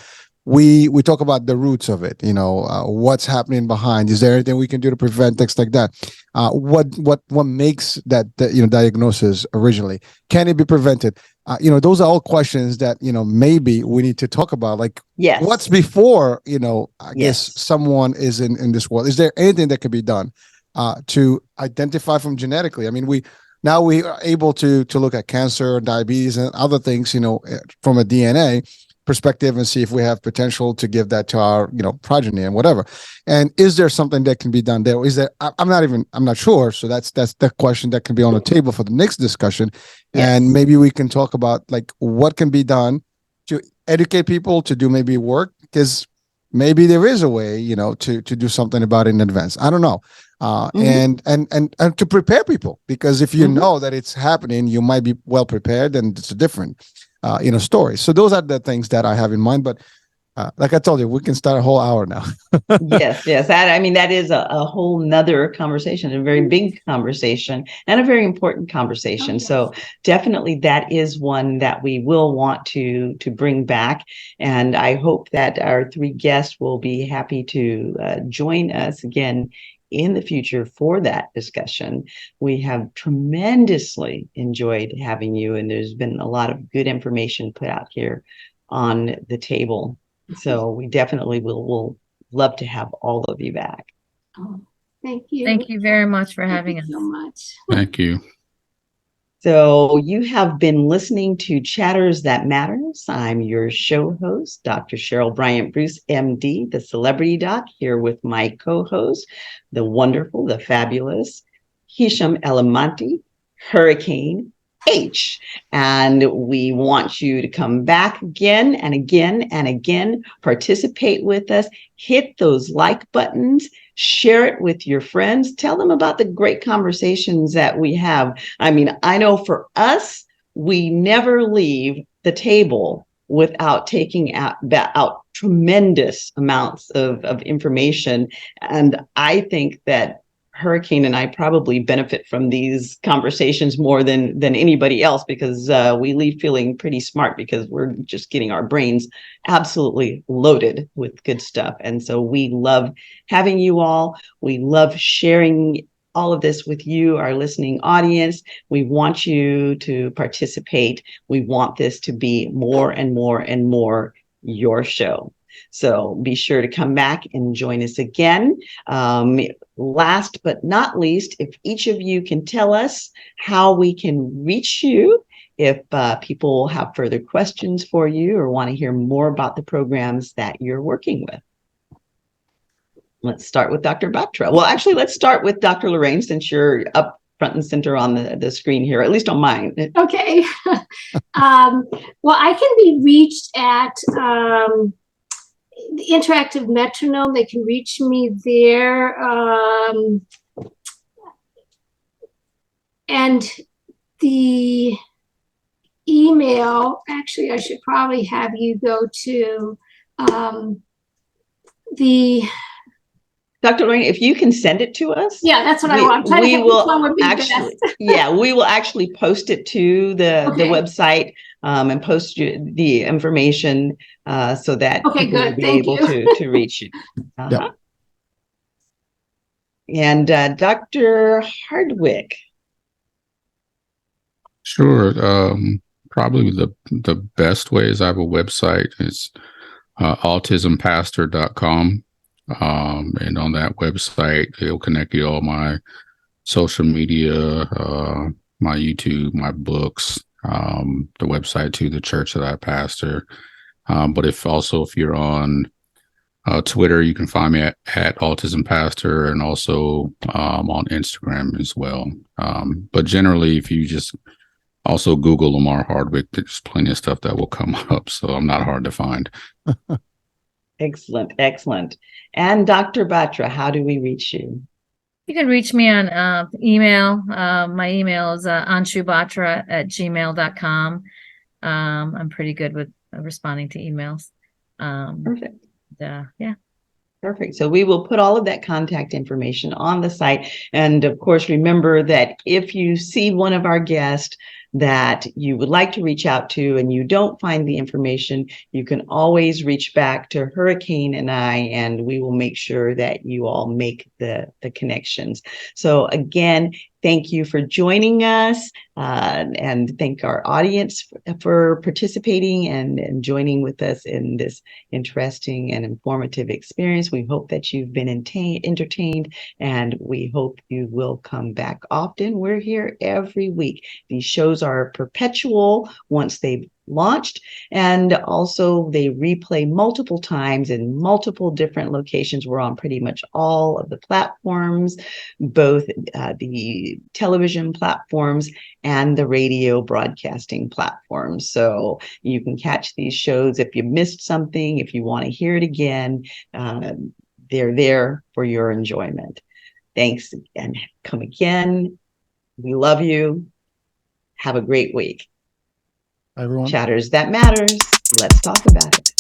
S8: We talk about the roots of it, what's happening behind. Is there anything we can do to prevent things like that? What makes that diagnosis originally? Can it be prevented? Those are all questions that maybe we need to talk about. Like,
S4: Yes.
S8: What's before I
S4: Yes.
S8: guess someone is in this world? Is there anything that can be done to identify from genetically? I mean, we are able to look at cancer, diabetes, and other things, from a DNA perspective and see if we have potential to give that to our progeny and whatever. And is there something that can be done there? Is there? I'm not sure. So that's the question that can be on the table for the next discussion.
S4: Yes.
S8: And maybe we can talk about like what can be done to educate people to do maybe work, because maybe there is a way to do something about it in advance. I don't know. And to prepare people, because if you know that it's happening, you might be well prepared, and it's a different story. So those are the things that I have in mind. But like I told you, we can start a whole hour now.
S4: Yes. That is a whole nother conversation, a very big conversation, and a very important conversation. So definitely that is one that we will want to bring back. And I hope that our three guests will be happy to join us again in the future for that discussion. We have tremendously enjoyed having you, and there's been a lot of good information put out here on the table. So we definitely will love to have all of you back.
S7: Oh, thank you.
S6: Thank you very much for having us.
S7: So much.
S5: Thank you.
S4: So you have been listening to Chatters That Matters. I'm your show host, Dr. Cheryl Bryant Bruce, MD, the celebrity doc, here with my co-host, the wonderful, the fabulous Hisham Elamanti, Hurricane H. And we want you to come back again and again and again, participate with us, hit those like buttons, share it with your friends, tell them about the great conversations that we have. I mean, I know for us, we never leave the table without taking out tremendous amounts of information. And I think that Hurricane and I probably benefit from these conversations more than anybody else, because we leave feeling pretty smart, because we're just getting our brains absolutely loaded with good stuff. And so we love having you all. We love sharing all of this with you, our listening audience. We want you to participate. We want this to be more and more and more your show. So be sure to come back and join us again. Last but not least, if each of you can tell us how we can reach you, if people have further questions for you or want to hear more about the programs that you're working with. Let's start with Dr. Batra. Well, actually, let's start with Dr. Lorraine, since you're up front and center on the screen here, at least on mine.
S7: Okay. Well, I can be reached at the Interactive Metronome. They can reach me there. And the email, actually, I should probably have you go to the...
S4: Dr. Lorraine, if you can send it to us.
S7: Yeah, that's what I want. I'm trying to think which one would be best.
S4: Yeah, we will actually post it to the website and post the information so that people will be able to reach you.
S8: Yep.
S4: And Dr. Hardwick.
S5: Sure. Probably the best way is I have a website. It's autismpastor.com. And on that website, it'll connect you to all my social media, my YouTube, my books, the website to the church that I pastor. But if you're on Twitter, you can find me at Autism Pastor, and also on Instagram as well. But generally, if you just also Google Lamar Hardwick, there's plenty of stuff that will come up. So I'm not hard to find.
S4: Excellent. Excellent. And Dr. Batra, how do we reach you?
S6: You can reach me on email. My email is anshubatra@gmail.com. I'm pretty good with responding to emails.
S4: Perfect.
S6: Yeah.
S4: Perfect. So we will put all of that contact information on the site. And of course, remember that if you see one of our guests that you would like to reach out to and you don't find the information, you can always reach back to Hurricane and I, and we will make sure that you all make the connections. So again, thank you for joining us, and thank our audience for participating and joining with us in this interesting and informative experience. We hope that you've been entertained, and we hope you will come back often. We're here every week. These shows are perpetual once they've launched, and also they replay multiple times in multiple different locations. We're on pretty much all of the platforms, both the television platforms and the radio broadcasting platforms. So you can catch these shows if you missed something, if you want to hear it again. They're there for your enjoyment. Thanks, and come again. We love you. Have a great week.
S8: Everyone.
S4: Chatters That Matters. Let's talk about it.